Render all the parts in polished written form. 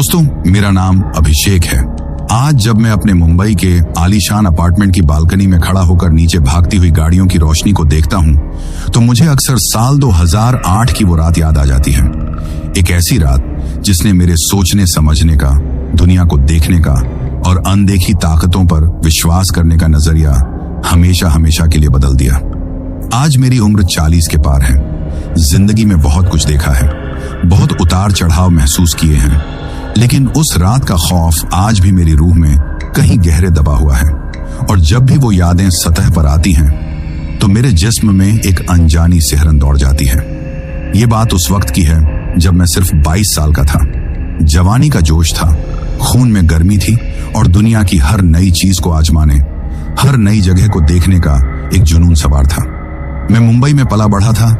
दोस्तों, मेरा नाम अभिषेक है। आज जब मैं अपने मुंबई के आलीशान अपार्टमेंट की बालकनी में खड़ा होकर नीचे भागती हुई गाड़ियों की रोशनी को देखता हूं, तो मुझे अक्सर साल 2008 की वो रात याद आ जाती है। एक ऐसी रात जिसने मेरे सोचने समझने का, दुनिया को देखने का और अनदेखी ताकतों पर विश्वास करने का नजरिया हमेशा हमेशा के लिए बदल दिया। आज मेरी उम्र 40 के पार है। जिंदगी में बहुत कुछ देखा है, बहुत उतार चढ़ाव महसूस किए हैं, लेकिन उस रात का खौफ आज भी मेरी रूह में कहीं गहरे दबा हुआ है। और जब भी वो यादें सतह पर आती हैं, तो मेरे जिस्म में एक अनजानी सिहरन दौड़ जाती है। ये बात उस वक्त की है जब मैं सिर्फ 22 साल का था। जवानी का जोश था, खून में गर्मी थी और दुनिया की हर नई चीज को आजमाने, हर नई जगह को देखने का एक जुनून सवार था। मैं मुंबई में पला बढ़ा था,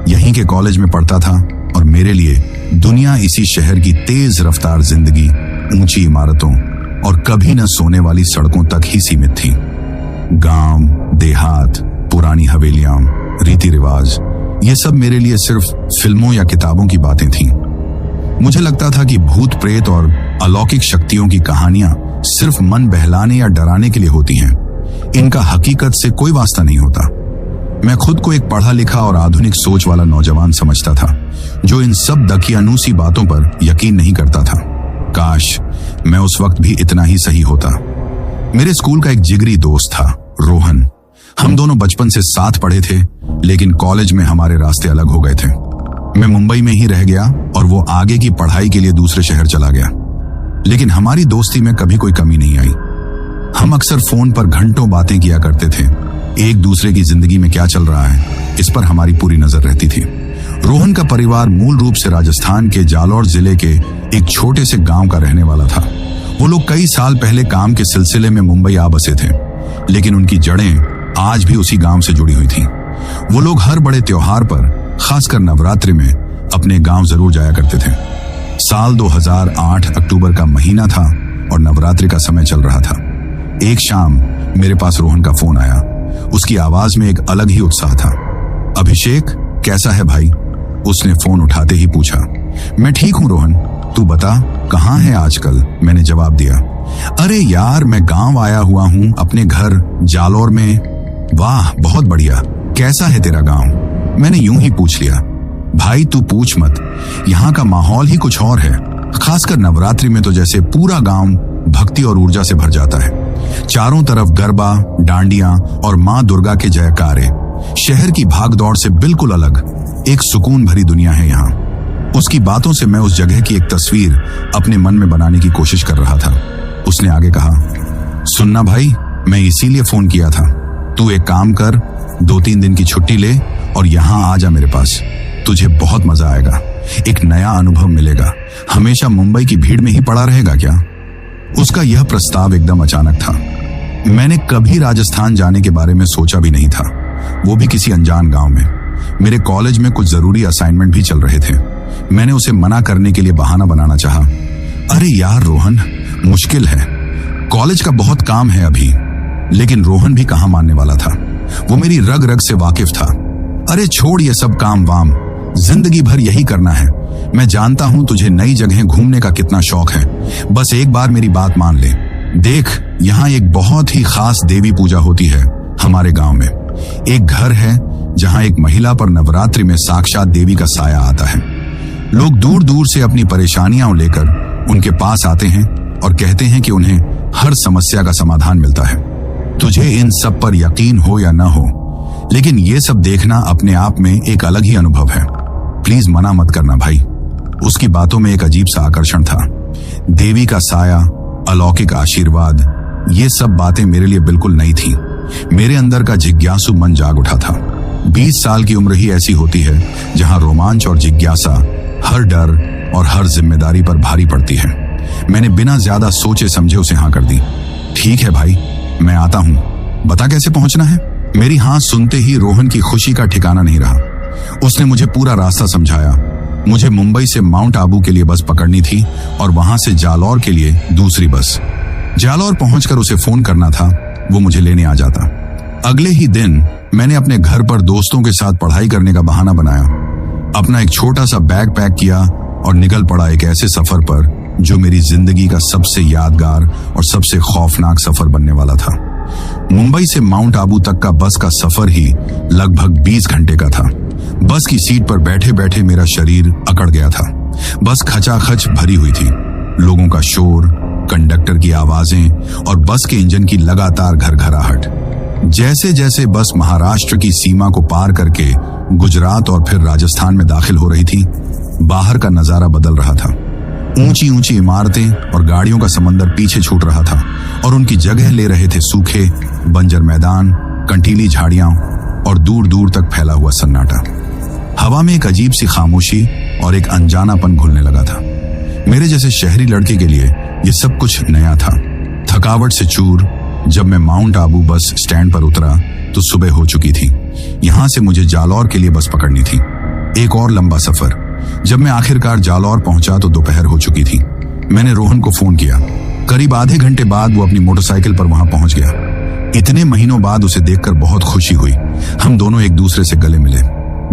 यहीं के कॉलेज में पढ़ता था और मेरे लिए दुनिया इसी शहर की तेज रफ्तार जिंदगी, ऊंची इमारतों और कभी न सोने वाली सड़कों तक ही सीमित थी। गांव, देहात, पुरानी हवेलियां, रीति रिवाज, ये सब मेरे लिए सिर्फ फिल्मों या किताबों की बातें थीं। मुझे लगता था कि भूत प्रेत और अलौकिक शक्तियों की कहानियां सिर्फ मन बहलाने या डराने के लिए होती हैं। इनका हकीकत से कोई वास्ता नहीं होता। मैं खुद को एक पढ़ा लिखा और आधुनिक सोच वाला नौजवान समझता था, जो इन सब दकियानूसी बातों पर यकीन नहीं करता था। काश मैं उस वक्त भी इतना ही सही होता। मेरे स्कूल का एक जिगरी दोस्त था, रोहन। हम दोनों बचपन से साथ पढ़े थे, लेकिन कॉलेज में हमारे रास्ते अलग हो गए थे। मैं मुंबई में ही रह गया और वो आगे की पढ़ाई के लिए दूसरे शहर चला गया। लेकिन हमारी दोस्ती में कभी कोई कमी नहीं आई। हम अक्सर फोन पर घंटों बातें किया करते थे। एक दूसरे की जिंदगी में क्या चल रहा है, इस पर हमारी पूरी नजर रहती थी। रोहन का परिवार मूल रूप से राजस्थान के जालौर जिले के एक छोटे से गांव का रहने वाला था। वो लोग कई साल पहले काम के सिलसिले में मुंबई आ बसे थे, लेकिन उनकी जड़ें आज भी उसी गांव से जुड़ी हुई थीं। वो लोग हर बड़े त्योहार पर, खासकर नवरात्रि में, अपने गांव जरूर जाया करते थे। साल 2008 अक्टूबर का महीना था और नवरात्रि का समय चल रहा था। एक शाम मेरे पास रोहन का फोन आया। उसकी आवाज में एक अलग ही उत्साह था। अभिषेक, कैसा है भाई? उसने फोन उठाते ही पूछा। मैं ठीक हूं रोहन, तू बता कहाँ है आजकल? मैंने जवाब दिया। अरे यार, मैं गांव आया हुआ हूं, अपने घर जालौर में। वाह, बहुत बढ़िया। कैसा है तेरा गांव? मैंने यूं ही पूछ लिया। भाई तू पूछ मत, यहाँ का माहौल ही कुछ और है। खासकर नवरात्रि में तो जैसे पूरा गांव भक्ति और ऊर्जा से भर जाता है। चारों तरफ गरबा, डांडियां और मां दुर्गा के जयकारे। शहर की भागदौड़ से बिल्कुल अलग एक सुकून भरी दुनिया है यहाँ। उसकी बातों से मैं उस जगह की एक तस्वीर अपने मन में बनाने की कोशिश कर रहा था। उसने आगे कहा, सुनना भाई, मैं इसीलिए फोन किया था। तू एक काम कर, 2-3 दिन की छुट्टी ले और यहाँ आ जा मेरे पास। तुझे बहुत मजा आएगा, एक नया अनुभव मिलेगा। हमेशा मुंबई की भीड़ में ही पड़ा रहेगा क्या? उसका यह प्रस्ताव एकदम अचानक था। मैंने कभी राजस्थान जाने के बारे में सोचा भी नहीं था, वो भी किसी अनजान गांव में। मेरे कॉलेज में कुछ जरूरी असाइनमेंट भी चल रहे थे। मैंने उसे मना करने के लिए बहाना बनाना चाहा। अरे यार रोहन, मुश्किल है, कॉलेज का बहुत काम है अभी। लेकिन रोहन भी कहां मानने वाला था। वो मेरी रग रग से वाकिफ था। अरे छोड़ ये सब काम वाम, जिंदगी भर यही करना है। मैं जानता हूं तुझे नई जगह घूमने का कितना शौक है। बस एक बार मेरी बात मान ले। देख, यहाँ एक बहुत ही खास देवी पूजा होती है हमारे गांव में। एक घर है जहां एक महिला पर नवरात्रि में साक्षात देवी का साया आता है। लोग दूर दूर से अपनी परेशानियां लेकर उनके पास आते हैं और कहते हैं कि उन्हें हर समस्या का समाधान मिलता है। तुझे इन सब पर यकीन हो या न हो, लेकिन ये सब देखना अपने आप में एक अलग ही अनुभव है। प्लीज मना मत करना भाई। उसकी बातों में एक अजीब सा आकर्षण था। देवी का साया, अलौकिक आशीर्वाद, ये सब बातें मेरे लिए बिल्कुल नई थी। मेरे अंदर का जिज्ञासु मन जाग उठा था। 20 साल की उम्र ही ऐसी होती है जहां रोमांच और जिज्ञासा हर डर और हर जिम्मेदारी पर भारी पड़ती है। मैंने बिना ज्यादा सोचे समझे उसे हाँ कर दी। ठीक है भाई, मैं आता हूं, बता कैसे पहुंचना है? मेरी हाँ सुनते ही रोहन की खुशी का ठिकाना नहीं रहा। उसने मुझे पूरा रास्ता समझाया। मुझे मुंबई से माउंट आबू के लिए बस पकड़नी थी और वहां से जालौर के लिए दूसरी बस। जालौर पहुंचकर उसे फोन करना था, वो मुझे लेने आ जाता। अगले ही दिन मैंने अपने घर पर दोस्तों के साथ पढ़ाई करने का बहाना बनाया। अपना एक छोटा सा बैग पैक किया और निकल पड़ा एक ऐसे सफर पर जो मेरी जिंदगी का सबसे यादगार और सबसे खौफनाक सफर बनने वाला था। मुंबई से माउंट आबू तक का बस का सफर ही लगभग 20 घंटे का था। बस की सीट पर बैठे बैठे मेरा शरीर अकड़ गया था। बस खचाखच भरी हुई थी। लोगों का शोर, कंडक्टर की आवाजें और बस के इंजन की लगातार घरघराहट। जैसे जैसे बस महाराष्ट्र की सीमा को पार करके गुजरात और फिर राजस्थान में दाखिल हो रही थी, बाहर का नजारा बदल रहा था। ऊंची ऊंची इमारतें और गाड़ियों का समंदर पीछे छूट रहा था और उनकी जगह ले रहे थे सूखे बंजर मैदान, कंटीली झाड़ियां और दूर दूर तक फैला हुआ सन्नाटा। हवा में एक अजीब सी खामोशी और एक अनजानापन घुलने लगा था। मेरे जैसे शहरी लड़के के लिए ये सब कुछ नया था। थकावट से चूर जब मैं माउंट आबू बस स्टैंड पर उतरा तो सुबह हो चुकी थी। यहां से मुझे जालौर के लिए बस पकड़नी थी। एक और लंबा सफर। जब मैं आखिरकार जालौर पहुंचा तो दोपहर हो चुकी थी। मैंने रोहन को फोन किया। करीब आधे घंटे बाद वो अपनी मोटरसाइकिल पर वहां पहुंच गया। इतने महीनों बाद उसे देखकर बहुत खुशी हुई। हम दोनों एक दूसरे से गले मिले।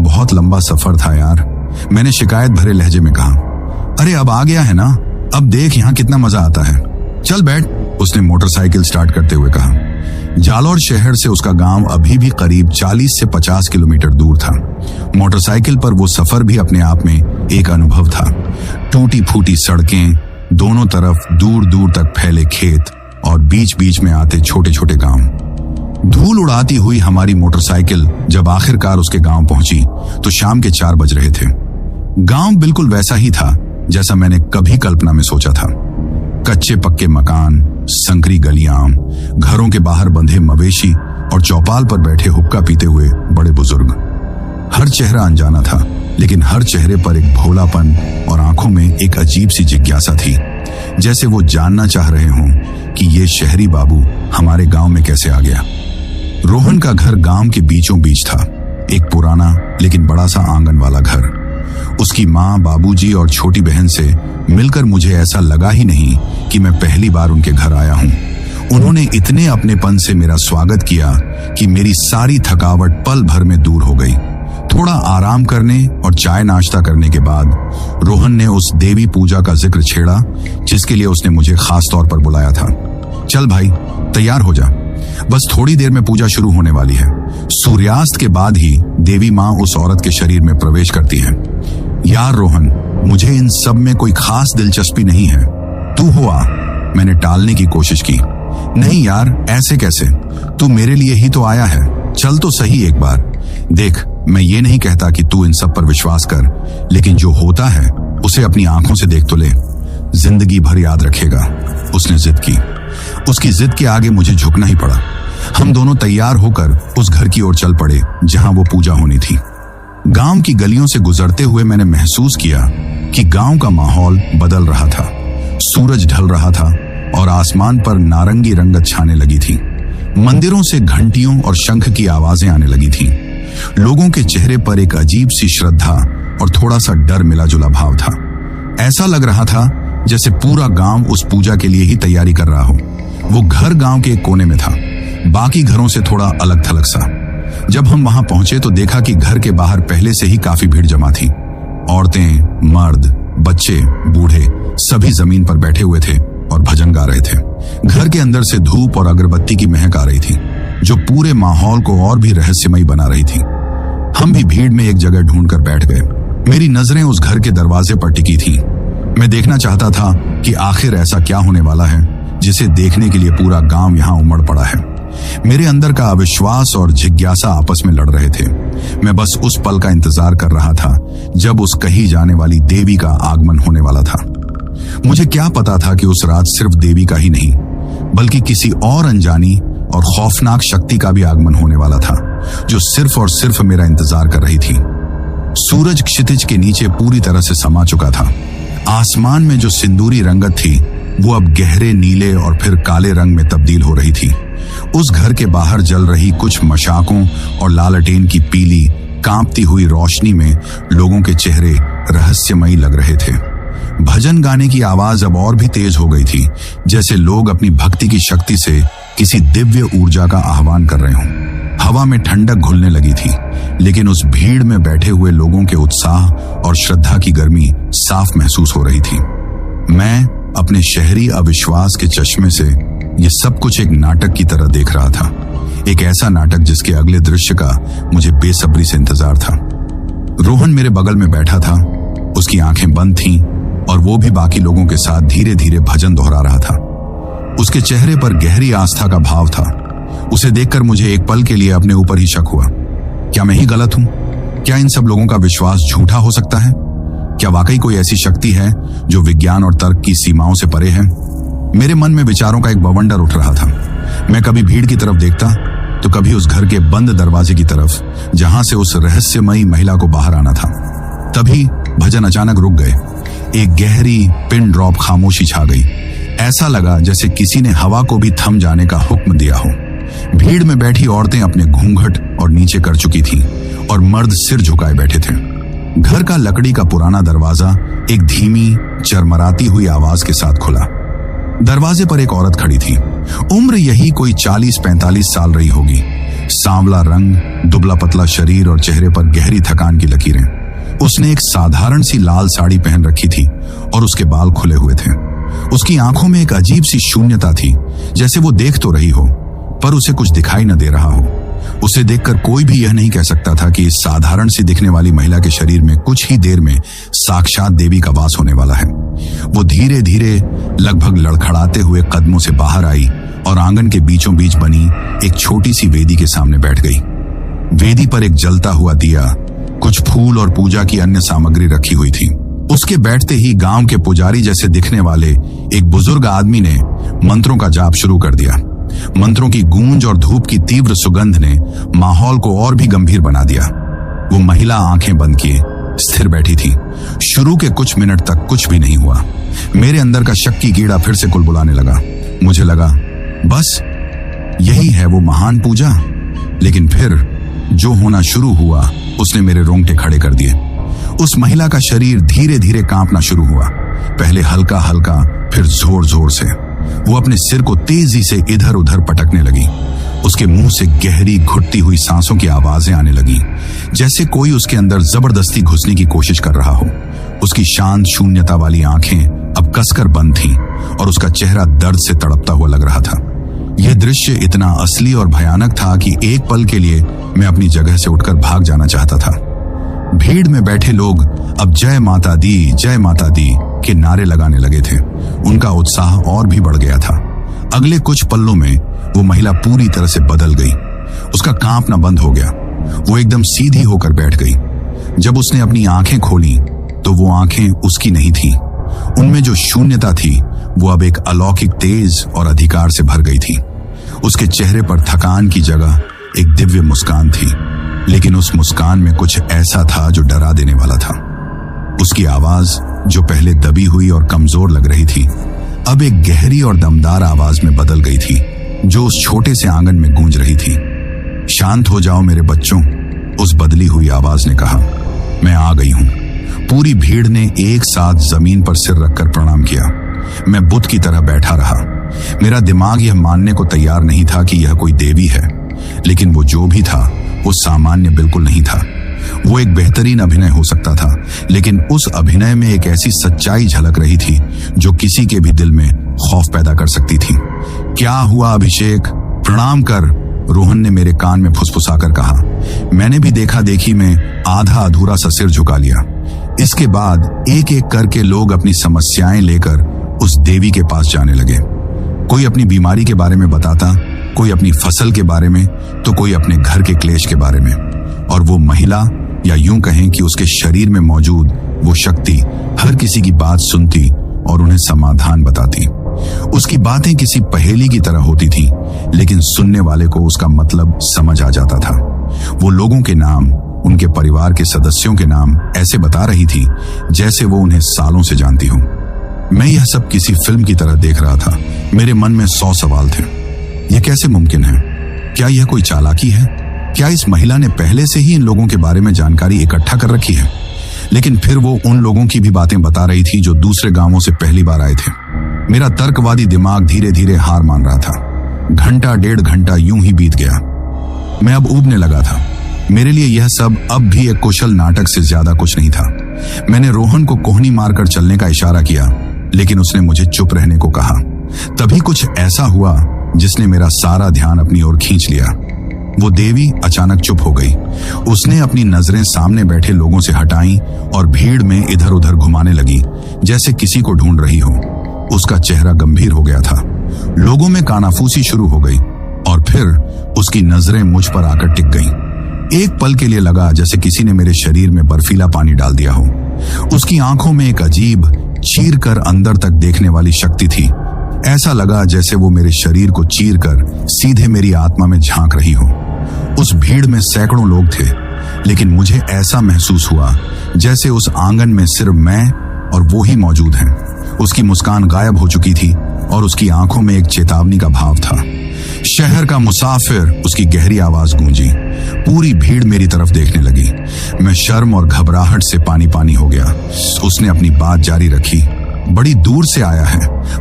बहुत लंबा सफर था यार, मैंने शिकायत भरे लहजे में कहा। अरे अब आ गया है ना, अब देख यहाँ कितना मजा आता है, चल बैठ, उसने मोटरसाइकिल स्टार्ट करते हुए कहा। जालौर शहर से उसका गांव अभी भी करीब 40 से 50 किलोमीटर दूर था। मोटरसाइकिल पर वो सफर भी अपने आप में एक अनुभव था। टूटी फूटी सड़कें, दोनों तरफ दूर दूर तक फैले खेत और बीच बीच में आते छोटे छोटे गांव। धूल उड़ाती हुई हमारी मोटरसाइकिल जब आखिरकार उसके गांव पहुंची तो शाम के 4 बज रहे थे। गांव बिल्कुल वैसा ही था जैसा मैंने कभी कल्पना में सोचा था। कच्चे पक्के मकान, संकरी गलियां, घरों के बाहर बंधे मवेशी और चौपाल पर बैठे हुक्का पीते हुए बड़े बुजुर्ग। हर चेहरा अनजाना था, लेकिन हर चेहरे पर एक भोलापन और आंखों में एक अजीब सी जिज्ञासा थी, जैसे वो जानना चाह रहे हों कि ये शहरी बाबू हमारे गांव में कैसे आ गया। रोहन का घर गांव के बीचों बीच था। एक पुराना लेकिन बड़ा सा आंगन वाला घर। उसकी माँ, बाबूजी और छोटी बहन से मिलकर मुझे ऐसा लगा ही नहीं कि मैं पहली बार उनके घर आया हूँ। उन्होंने इतने अपनेपन से मेरा स्वागत किया कि मेरी सारी थकावट पल भर में दूर हो गई। थोड़ा आराम करने और चाय नाश्ता करने के बाद रोहन ने उस देवी पूजा का जिक्र छेड़ा जिसके लिए उसने मुझे खास तौर पर बुलाया था। चल भाई, तैयार हो जा, बस थोड़ी देर में पूजा शुरू होने वाली है। सूर्यास्त के बाद ही देवी माँ उस औरत के शरीर में प्रवेश करती है। यार रोहन, मुझे इन सब में कोई खास दिलचस्पी नहीं है, तू हो आ। मैंने टालने की कोशिश की। नहीं यार, ऐसे कैसे, तू मेरे लिए ही तो आया है, चल तो सही एक बार। देख, मैं ये नहीं कहता कि तू इन सब पर विश्वास कर, लेकिन जो होता है उसे अपनी आंखों से देख तो ले, जिंदगी भर याद रखेगा। उसने जिद की। उसकी जिद के आगे मुझे झुकना ही पड़ा। हम दोनों तैयार होकर उस घर की ओर चल पड़े जहां वो पूजा होनी थी। गांव की गलियों से गुजरते हुए मैंने महसूस किया कि गांव का माहौल बदल रहा था। सूरज ढल रहा था और आसमान पर नारंगी रंगत छाने लगी थी। मंदिरों से घंटियों और शंख की आवाजें आने लगी थीं। लोगों के चेहरे पर एक अजीब सी श्रद्धा और थोड़ा सा डर मिला जुला भाव था। ऐसा लग रहा था जैसे पूरा गांव उस पूजा के लिए ही तैयारी कर रहा हो। वो घर गांव के एक कोने में था, बाकी घरों से थोड़ा अलग थलग सा। जब हम वहां पहुंचे तो देखा कि घर के बाहर पहले से ही काफी भीड़ जमा थी। औरतें, मर्द, बच्चे, बूढ़े सभी जमीन पर बैठे हुए थे और भजन गा रहे थे। घर के अंदर से धूप और अगरबत्ती की महक आ रही थी, जो पूरे माहौल को और भी रहस्यमयी बना रही थी। हम भी भीड़ में एक जगह ढूंढकर बैठ गए। मेरी नजरें उस घर के दरवाजे पर टिकी थीं। मैं देखना चाहता था कि आखिर ऐसा क्या होने वाला है जिसे देखने के लिए पूरा गांव यहां उमड़ पड़ा है। मेरे अंदर का अविश्वास और जिज्ञासा आपस में लड़ रहे थे। मैं बस उस पल का इंतजार कर रहा था जब उस कही जाने वाली देवी का आगमन होने वाला था। मुझे क्या पता था कि उस रात सिर्फ देवी का ही नहीं, बल्कि किसी और अनजानी और खौफनाक शक्ति का भी आगमन होने वाला था, जो सिर्फ और सिर्फ मेरा इंतजार कर रही थी। सूरज क्षितिज के नीचे पूरी तरह से समा चुका था। आसमान में जो सिंदूरी रंगत थी वो अब गहरे नीले और फिर काले रंग में तब्दील हो रही थी। उस घर के बाहर जल रही कुछ मशाकों और लालटेन की पीली कांपती हुई रोशनी में लोगों के चेहरे रहस्यमयी लग रहे थे। भजन गाने की आवाज अब और भी तेज हो गई थी, जैसे लोग अपनी भक्ति की शक्ति से किसी दिव्य ऊर्जा का आह्वान कर रहे हों। हवा में ठंडक घुलने लगी थी, लेकिन उस भीड़ में बैठे हुए लोगों के उत्साह और श्रद्धा की गर्मी साफ महसूस हो रही थी। मैं अपने शहरी अविश्वास के चश्मे से ये सब कुछ एक नाटक की तरह देख रहा था। एक ऐसा नाटक जिसके अगले दृश्य का मुझे बेसब्री से इंतजार था। रोहन मेरे बगल में बैठा था। उसकी आंखें बंद थीं और वो भी बाकी लोगों के साथ धीरे धीरे भजन दोहरा रहा था। उसके चेहरे पर गहरी आस्था का भाव था। उसे देखकर मुझे एक पल के लिए अपने ऊपर ही शक हुआ। क्या मैं ही गलत हूं? क्या इन सब लोगों का विश्वास झूठा हो सकता है? क्या वाकई कोई ऐसी शक्ति है जो विज्ञान और तर्क की सीमाओं से परे है? मेरे मन में विचारों का एक बवंडर उठ रहा था। मैं कभी भीड़ की तरफ देखता तो कभी उस घर के बंद दरवाजे की तरफ जहां से उस रहस्यमयी महिला को बाहर आना था। तभी भजन अचानक रुक गए। एक गहरी पिन ड्रॉप खामोशी छा गई। ऐसा लगा जैसे किसी ने हवा को भी थम जाने का हुक्म दिया हो। भीड़ में बैठी औरतें अपने घूंघट और नीचे कर चुकी थीं और मर्द सिर झुकाए बैठे थे। घर का लकड़ी का पुराना दरवाजा एक धीमी चरमराती हुई आवाज के साथ खुला। दरवाजे पर एक औरत खड़ी थी। उम्र यही कोई 40-45 साल रही होगी। सांवला रंग, दुबला पतला शरीर और चेहरे पर गहरी थकान की लकीरें। उसने एक साधारण सी लाल साड़ी पहन रखी थी और उसके बाल खुले हुए थे। उसकी आंखों में एक अजीब सी शून्यता थी, जैसे वो देख तो रही हो पर उसे कुछ दिखाई न दे रहा हो। उसे देखकर कोई भी यह नहीं कह सकता था कि इस साधारण सी दिखने वाली महिला के शरीर में कुछ ही देर में साक्षात देवी का वास होने वाला है। वो धीरे धीरे लगभग लड़खड़ाते हुए कदमों से बाहर आई और आंगन के बीचों बीच बनी एक छोटी सी वेदी के सामने बैठ गई। वेदी पर एक जलता हुआ दिया, कुछ फूल और पूजा की अन्य सामग्री रखी हुई थी। उसके बैठते ही गांव के पुजारी जैसे दिखने वाले एक बुजुर्ग आदमी ने मंत्रों का जाप शुरू कर दिया। मंत्रों की गूंज और धूप की तीव्र सुगंध ने माहौल को और भी गंभीर बना दिया। वो महिला आंखें बंद किए स्थिर बैठी थी। शुरू के कुछ मिनट तक कुछ भी नहीं हुआ। मेरे अंदर का शक की कीड़ा फिर से कुलबुलाने लगा। मुझे लगा बस यही है वो महान पूजा। लेकिन फिर जो होना शुरू हुआ उसने मेरे रोंगटे खड़े कर दिए। उस महिला का शरीर धीरे धीरे कांपना शुरू हुआ। पहले हल्का हल्का, फिर जोर जोर से। वो अपने सिर को तेजी से इधर उधर पटकने लगी। उसके मुंह से गहरी घुटती हुई सांसों की आवाजें आने लगी, जैसे कोई उसके अंदर जबरदस्ती घुसने की कोशिश कर रहा हो। उसकी शांत शून्यता वाली आंखें अब कसकर बंद थीं और उसका चेहरा दर्द से तड़पता हुआ लग रहा था। यह दृश्य इतना असली और भयानक था कि एक पल के लिए मैं अपनी जगह से उठकर भाग जाना चाहता था। भीड़ में बैठे लोग अब जय माता दी के नारे लगाने लगे थे। उनका उत्साह और भी बढ़ गया था। अगले कुछ पलों में वो महिला पूरी तरह से बदल गई। उसका कांपना बंद हो गया। वो एकदम सीधी होकर बैठ गई। जब उसने अपनी आंखें खोली तो वो आंखें उसकी नहीं थी। उनमें जो शून्यता थी वो अब एक अलौकिक तेज और अधिकार से भर गई थी। उसके चेहरे पर थकान की जगह एक दिव्य मुस्कान थी, लेकिन उस मुस्कान में कुछ ऐसा था जो डरा देने वाला था। उसकी आवाज जो पहले दबी हुई और कमजोर लग रही थी, अब एक गहरी और दमदार आवाज में बदल गई थी, जो उस छोटे से आंगन में गूंज रही थी। शांत हो जाओ मेरे बच्चों, उस बदली हुई आवाज ने कहा। मैं आ गई हूं। पूरी भीड़ ने एक साथ जमीन पर सिर रखकर प्रणाम किया। मैं बुत की तरह बैठा रहा। मेरा दिमाग यह मानने को तैयार नहीं था कि यह कोई देवी है, लेकिन वो जो भी था वो सामान्य बिल्कुल नहीं था। वो एक बेहतरीन अभिनय हो सकता था, लेकिन उस अभिनय में एक ऐसी सच्चाई झलक रही थी जो किसी के भी दिल में खौफ पैदा कर सकती थी। क्या हुआ अभिषेक? प्रणाम कर, रोहन ने मेरे कान में फुसफुसाकर कहा। मैंने भी देखा देखी में आधा अधूरा सा सिर झुका लिया। इसके बाद एक एक करके लोग अपनी समस्याएं लेकर उस देवी के पास जाने लगे। कोई अपनी बीमारी के बारे में बताता, कोई अपनी फसल के बारे में, तो कोई अपने घर के क्लेश के बारे में। और वो महिला, या यूं कहें कि उसके शरीर में मौजूद वो शक्ति, हर किसी की बात सुनती और उन्हें समाधान बताती। उसकी बातें किसी पहेली की तरह होती थीं, लेकिन सुनने वाले को उसका मतलब समझ आ जाता था। वो लोगों के नाम, उनके परिवार के सदस्यों के नाम ऐसे बता रही थी जैसे वो उन्हें सालों से जानती हो। मैं यह सब किसी फिल्म की तरह देख रहा था। मेरे मन में 100 सवाल थे। यह कैसे मुमकिन है? क्या यह कोई चालाकी है? क्या इस महिला ने पहले से ही इन लोगों के बारे में जानकारी इकट्ठा कर रखी है? लेकिन फिर वो उन लोगों की भी बातें बता रही थी जो दूसरे गांवों से पहली बार आए थे। मेरा तर्कवादी दिमाग धीरे धीरे हार मान रहा था। घंटा 1.5 घंटा यूं ही बीत गया। मैं अब ऊबने लगा था। मेरे लिए यह सब अब भी एक कुशल नाटक से ज्यादा कुछ नहीं था। मैंने रोहन को कोहनी मारकर चलने का इशारा किया, लेकिन उसने मुझे चुप रहने को कहा। तभी कुछ ऐसा हुआ जिसने मेरा सारा ध्यान अपनी ओर खींच लिया। वो देवी अचानक चुप हो गई। उसने अपनी नजरें सामने बैठे लोगों से हटाई और भीड़ में इधर उधर घुमाने लगी, जैसे किसी को ढूंढ रही हो। उसका चेहरा गंभीर हो गया था। लोगों में कानाफूसी शुरू हो गई और फिर उसकी नजरें मुझ पर आकर टिक गईं। एक पल के लिए लगा जैसे किसी ने मेरे शरीर में बर्फीला पानी डाल दिया हो। उसकी आंखों में एक अजीब चीर कर अंदर तक देखने वाली शक्ति थी। ऐसा लगा जैसे वो मेरे शरीर को चीर कर सीधे मेरी आत्मा में झांक रही हो। उस भीड़ में सैकड़ों लोग थे, लेकिन मुझे ऐसा महसूस हुआ जैसे उस आंगन में सिर्फ मैं और वो ही मौजूद हैं। उसकी मुस्कान गायब हो चुकी थी और उसकी आंखों में एक चेतावनी का भाव था। शहर का मुसाफिर, उसकी गहरी आवाज गूंजी। पूरी भीड़ मेरी तरफ देखने लगी। मैं शर्म और घबराहट से पानी पानी हो गया। उसने अपनी बात जारी रखी। बड़ी दूर से आया है,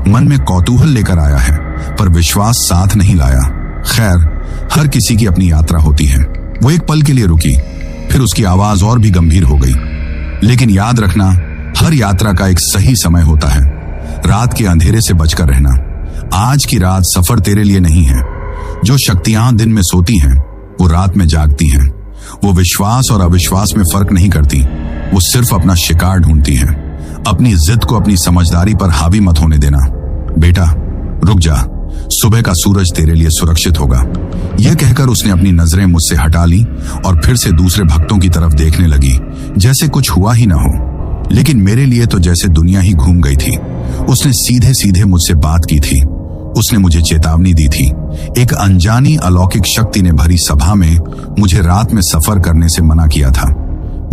मन में कौतूहल लेकर आया है, पर विश्वास साथ नहीं लाया। खैर, हर किसी की अपनी यात्रा होती है। वो एक पल के लिए रुकी, फिर उसकी आवाज और भी गंभीर हो गई। लेकिन याद रखना, हर यात्रा का एक सही समय होता है। रात के अंधेरे से बचकर रहना। आज की रात सफर तेरे लिए नहीं है। जो शक्तियां दिन में सोती हैं, वो रात में जागती हैं। वो विश्वास और अविश्वास में फर्क नहीं करती। वो सिर्फ अपना शिकार ढूंढती हैं। अपनी जिद को अपनी समझदारी पर हावी मत होने देना। बेटा, रुक जा, सुबह का सूरज तेरे लिए सुरक्षित होगा। यह कहकर उसने अपनी नजरें मुझसे हटा ली और फिर से दूसरे भक्तों की तरफ देखने लगी, जैसे कुछ हुआ ही ना हो। लेकिन मेरे लिए तो जैसे दुनिया ही घूम गई थी। उसने सीधे सीधे मुझसे बात की थी। उसने मुझे चेतावनी दी थी। एक अनजानी अलौकिक शक्ति ने भरी सभा में मुझे रात में सफर करने से मना किया था।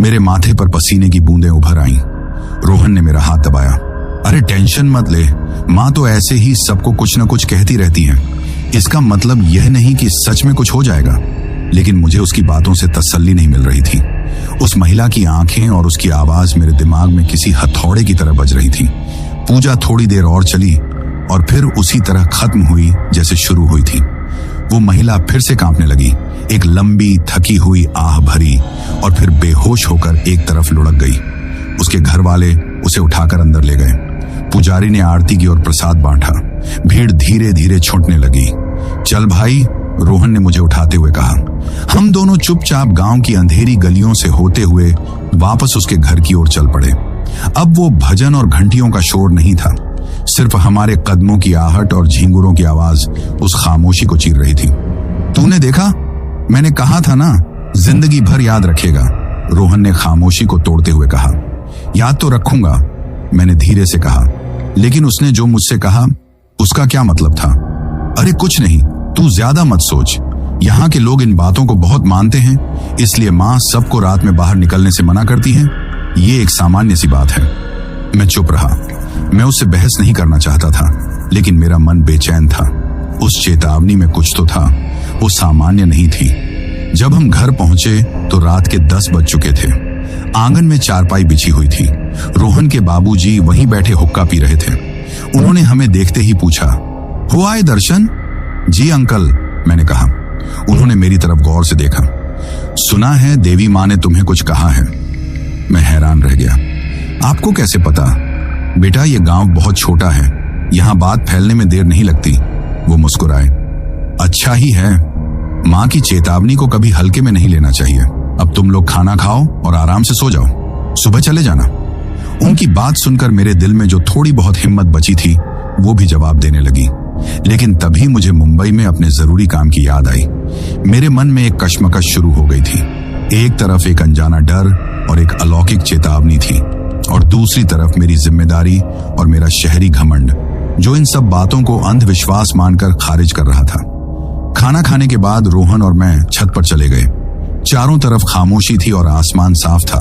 मेरे माथे पर पसीने की बूंदें उभर आईं। रोहन ने मेरा हाथ दबाया। अरे टेंशन मत ले, माँ तो ऐसे ही सबको कुछ न कुछ कहती रहती हैं। इसका मतलब यह नहीं कि सच में कुछ हो जाएगा। लेकिन मुझे उसकी बातों से तसल्ली नहीं मिल रही थी। उस महिला की आंखें और उसकी आवाज मेरे दिमाग में किसी हथौड़े की तरह बज रही थी। पूजा थोड़ी देर और चली और फिर उसी तरह खत्म हुई जैसे शुरू हुई थी। वो महिला फिर से कांपने लगी। एक लंबी थकी हुई आह भरी और फिर बेहोश होकर एक तरफ लुढ़क गई। उसके घर वाले उसे उठाकर अंदर ले गए। पुजारी ने आरती की और प्रसाद बांटा। भीड़ धीरे धीरे छूटने लगी। चल भाई, रोहन ने मुझे उठाते हुए कहा। हम दोनों चुपचाप गांव की अंधेरी गलियों से होते हुए वापस उसके घर की ओर चल पड़े। अब वो भजन और घंटियों का शोर नहीं था, सिर्फ हमारे कदमों की आहट और झींगुरों की आवाज उस खामोशी को चीर रही थी। तूने देखा, मैंने कहा था ना, जिंदगी भर याद रखेगा, रोहन ने खामोशी को तोड़ते हुए कहा। याद तो रखूंगा, मैंने धीरे से कहा। लेकिन उसने जो मुझसे कहा उसका क्या मतलब था? अरे कुछ नहीं, तू ज्यादा मत सोच। यहाँ के लोग इन बातों को बहुत मानते हैं, इसलिए माँ सबको रात में बाहर निकलने से मना करती है। ये एक सामान्य सी बात है। मैं चुप रहा। मैं उससे बहस नहीं करना चाहता था, लेकिन मेरा मन बेचैन था। उस चेतावनी में कुछ तो था, वो सामान्य नहीं थी। जब हम घर पहुंचे तो रात के 10 बज चुके थे। आंगन में चारपाई बिछी हुई थी। रोहन के बाबूजी वहीं बैठे हुक्का पी रहे थे। उन्होंने हमें देखते ही पूछा, हुआ है दर्शन? जी अंकल, मैंने कहा। उन्होंने मेरी तरफ गौर से देखा। सुना है देवी माँ ने तुम्हें कुछ कहा है। मैं हैरान रह गया। आपको कैसे पता? बेटा, ये गांव बहुत छोटा है, यहाँ बात फैलने में देर नहीं लगती। वो मुस्कुराए। अच्छा ही है, माँ की चेतावनी को कभी हल्के में नहीं लेना चाहिए। अब तुम लोग खाना खाओ और आराम से सो जाओ, सुबह चले जाना। उनकी बात सुनकर मेरे दिल में जो थोड़ी बहुत हिम्मत बची थी वो भी जवाब देने लगी। लेकिन तभी मुझे मुंबई में अपने जरूरी काम की याद आई। मेरे मन में एक कश्मकश शुरू हो गई थी। एक तरफ एक अनजाना डर और एक अलौकिक चेतावनी थी, और दूसरी तरफ मेरी जिम्मेदारी और मेरा शहरी घमंड, जो इन सब बातों को अंधविश्वास मानकर खारिज कर रहा था। खाना खाने के बाद रोहन और मैं छत पर चले गए। चारों तरफ खामोशी थी और आसमान साफ था।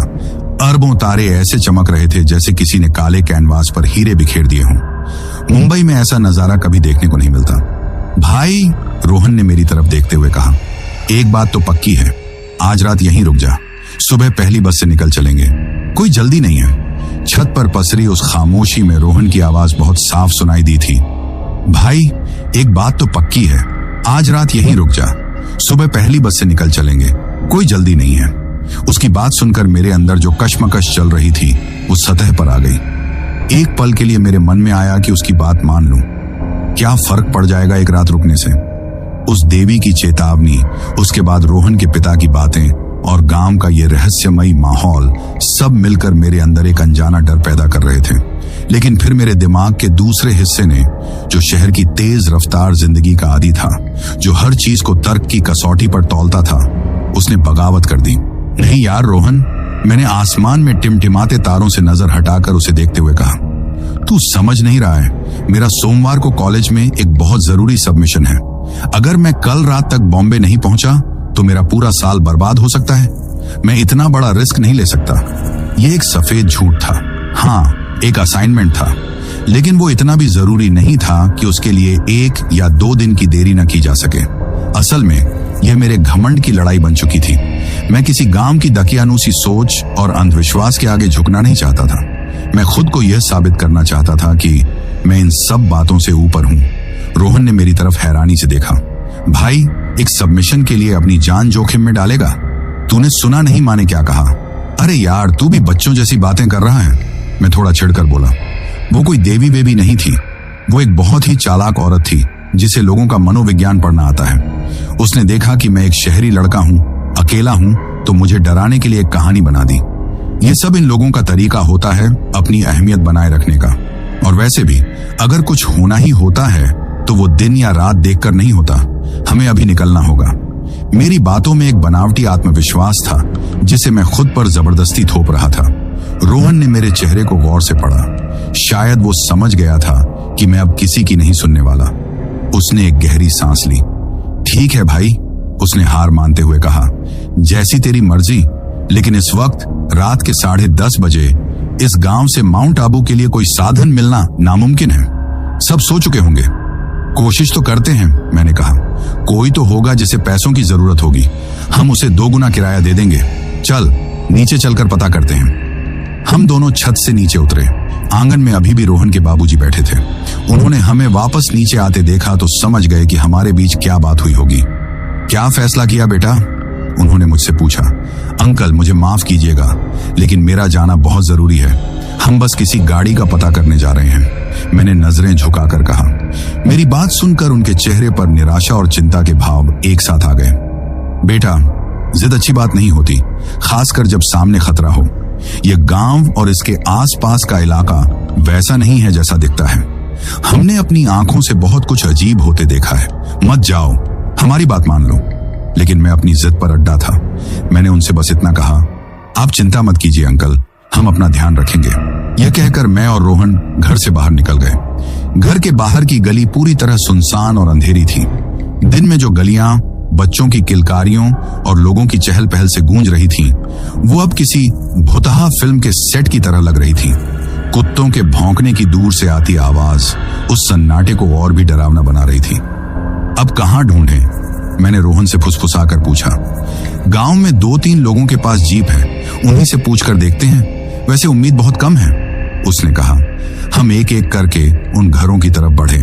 अरबों तारे ऐसे चमक रहे थे जैसे किसी ने काले कैनवास पर हीरे बिखेर दिए हों। मुंबई में ऐसा नजारा कभी देखने को नहीं मिलता। भाई, रोहन ने मेरी तरफ देखते हुए कहा, एक बात तो पक्की है, आज रात यहीं रुक जा, सुबह पहली बस से निकल चलेंगे, कोई जल्दी नहीं है। छत पर पसरी उस खामोशी में रोहन की आवाज बहुत साफ सुनाई दी थी। भाई, एक बात तो पक्की है, आज रात यहीं रुक जा, सुबह पहली बस से निकल चलेंगे, कोई जल्दी नहीं है। उसकी बात सुनकर मेरे अंदर जो कश्मकश चल रही थी वो सतह पर आ गई। एक पल के लिए मेरे मन में आया कि उसकी बात मान लूं। क्या फर्क पड़ जाएगा एक रात रुकने से। उस देवी की चेतावनी, उसके बाद रोहन के पिता की बातें और गांव का ये रहस्यमयी माहौल सब मिलकर मेरे अंदर एक अनजाना डर पैदा कर रहे थे। लेकिन फिर मेरे दिमाग के दूसरे हिस्से ने, जो शहर की तेज रफ्तार जिंदगी का आदी था, जो हर चीज को तर्क की कसौटी पर तौलता था, उसने बगावत कर दी। नहीं यार रोहन, मैंने आसमान में टिमटिमाते तारों से नजर हटाकर उसे देखते हुए कहा, तू समझ नहीं रहा है, मेरा सोमवार को कॉलेज में एक बहुत जरूरी सबमिशन है। अगर मैं कल रात तक बॉम्बे नहीं पहुंचा तो मेरा पूरा साल बर्बाद हो सकता है। मैं इतना बड़ा रिस्क नहीं ले सकता। ये एक सफेद झूठ था। हाँ, एक असाइनमेंट था, लेकिन वो इतना भी जरूरी नहीं था कि उसके लिए 1 या 2 दिन की देरी न की जा सके। असल में यह मेरे घमंड की लड़ाई बन चुकी थी। मैं किसी गांव की दकियानूसी सोच और अंधविश्वास के आगे झुकना नहीं चाहता था। मैं खुद को यह साबित करना चाहता था कि मैं इन सब बातों से ऊपर हूं। रोहन ने मेरी तरफ हैरानी से देखा। भाई, एक सबमिशन के लिए अपनी जान जोखिम में डालेगा? तूने सुना नहीं माने क्या कहा? अरे यार, तू भी बच्चों जैसी बातें कर रहा है। मैं थोड़ा चिढ़कर बोला। वो कोई देवी बेबी नहीं थी। वो एक बहुत ही चालाक औरत थी जिसे लोगों का मनोविज्ञान पढ़ना आता है। उसने देखा कि मैं एक शहरी लड़का हूं, अकेला हूं, तो मुझे डराने के लिए एक कहानी बना दी। ये सब इन लोगों का तरीका होता है अपनी अहमियत बनाए रखने का। और वैसे भी अगर कुछ होना ही होता है तो वो दिन या रात देखकर नहीं होता। हमें अभी निकलना होगा। मेरी बातों में एक बनावटी आत्मविश्वास था जिसे मैं खुद पर जबरदस्ती थोप रहा था। रोहन ने मेरे चेहरे को गौर से पढ़ा। शायद वो समझ गया था कि मैं अब किसी की नहीं सुनने वाला। उसने एक गहरी सांस ली। ठीक है भाई, उसने हार मानते हुए कहा, जैसी तेरी मर्जी, लेकिन इस वक्त रात के 10:30 बजे इस गांव से माउंट आबू के लिए कोई साधन मिलना नामुमकिन है। सब सो चुके होंगे। कोशिश तो करते हैं, मैंने कहा। कोई तो होगा जिसे पैसों की जरूरत होगी। हम उसे 2 गुना किराया दे देंगे। चल, नीचे चलकर पता करते हैं। हम दोनों छत से नीचे उतरे। आंगन में अभी भी रोहन के बाबूजी बैठे थे। उन्होंने हमें वापस नीचे आते देखा तो समझ गए कि हमारे बीच क्या बात हुई होगी। क्या फैसला किया बेटा? उन्होंने मुझसे पूछा। अंकल, मुझे माफ कीजिएगा, लेकिन मेरा जाना बहुत जरूरी है। हम बस किसी गाड़ी का पता करने जा रहे हैं, मैंने नजरें झुकाकर कहा। मेरी बात सुनकर उनके चेहरे पर निराशा और चिंता के भाव एक साथ आ गए। बेटा, जिद अच्छी बात नहीं होती, खासकर जब सामने खतरा हो। यह गांव और इसके आसपास का इलाका वैसा नहीं है जैसा दिखता है। हमने अपनी आंखों से बहुत कुछ अजीब होते देखा है। मत जाओ, हमारी बात मान लो। लेकिन मैं अपनी जिद पर अड्डा था। मैंने उनसे बस इतना कहा, आप चिंता मत कीजिए अंकल, हम अपना ध्यान रखेंगे। यह कहकर मैं और रोहन घर से बाहर निकल गए। घर के बाहर की गली पूरी तरह सुनसान और अंधेरी थी। दिन में जो गलियां बच्चों की किलकारियों और लोगों की चहल पहल से गूंज रही थीं, वो अब किसी भुतहा फिल्म के सेट की तरह लग रही थी। कुत्तों के भौंकने की दूर से आती आवाज उस सन्नाटे को और भी डरावना बना रही थी। अब कहाँ ढूंढें? मैंने रोहन से फुसफुसाकर पूछा। गांव में 2-3 लोगों के पास जीप है, उन्हीं से पूछकर देखते हैं। वैसे उम्मीद बहुत कम है, उसने कहा। हम एक एक करके उन घरों की तरफ बढ़े।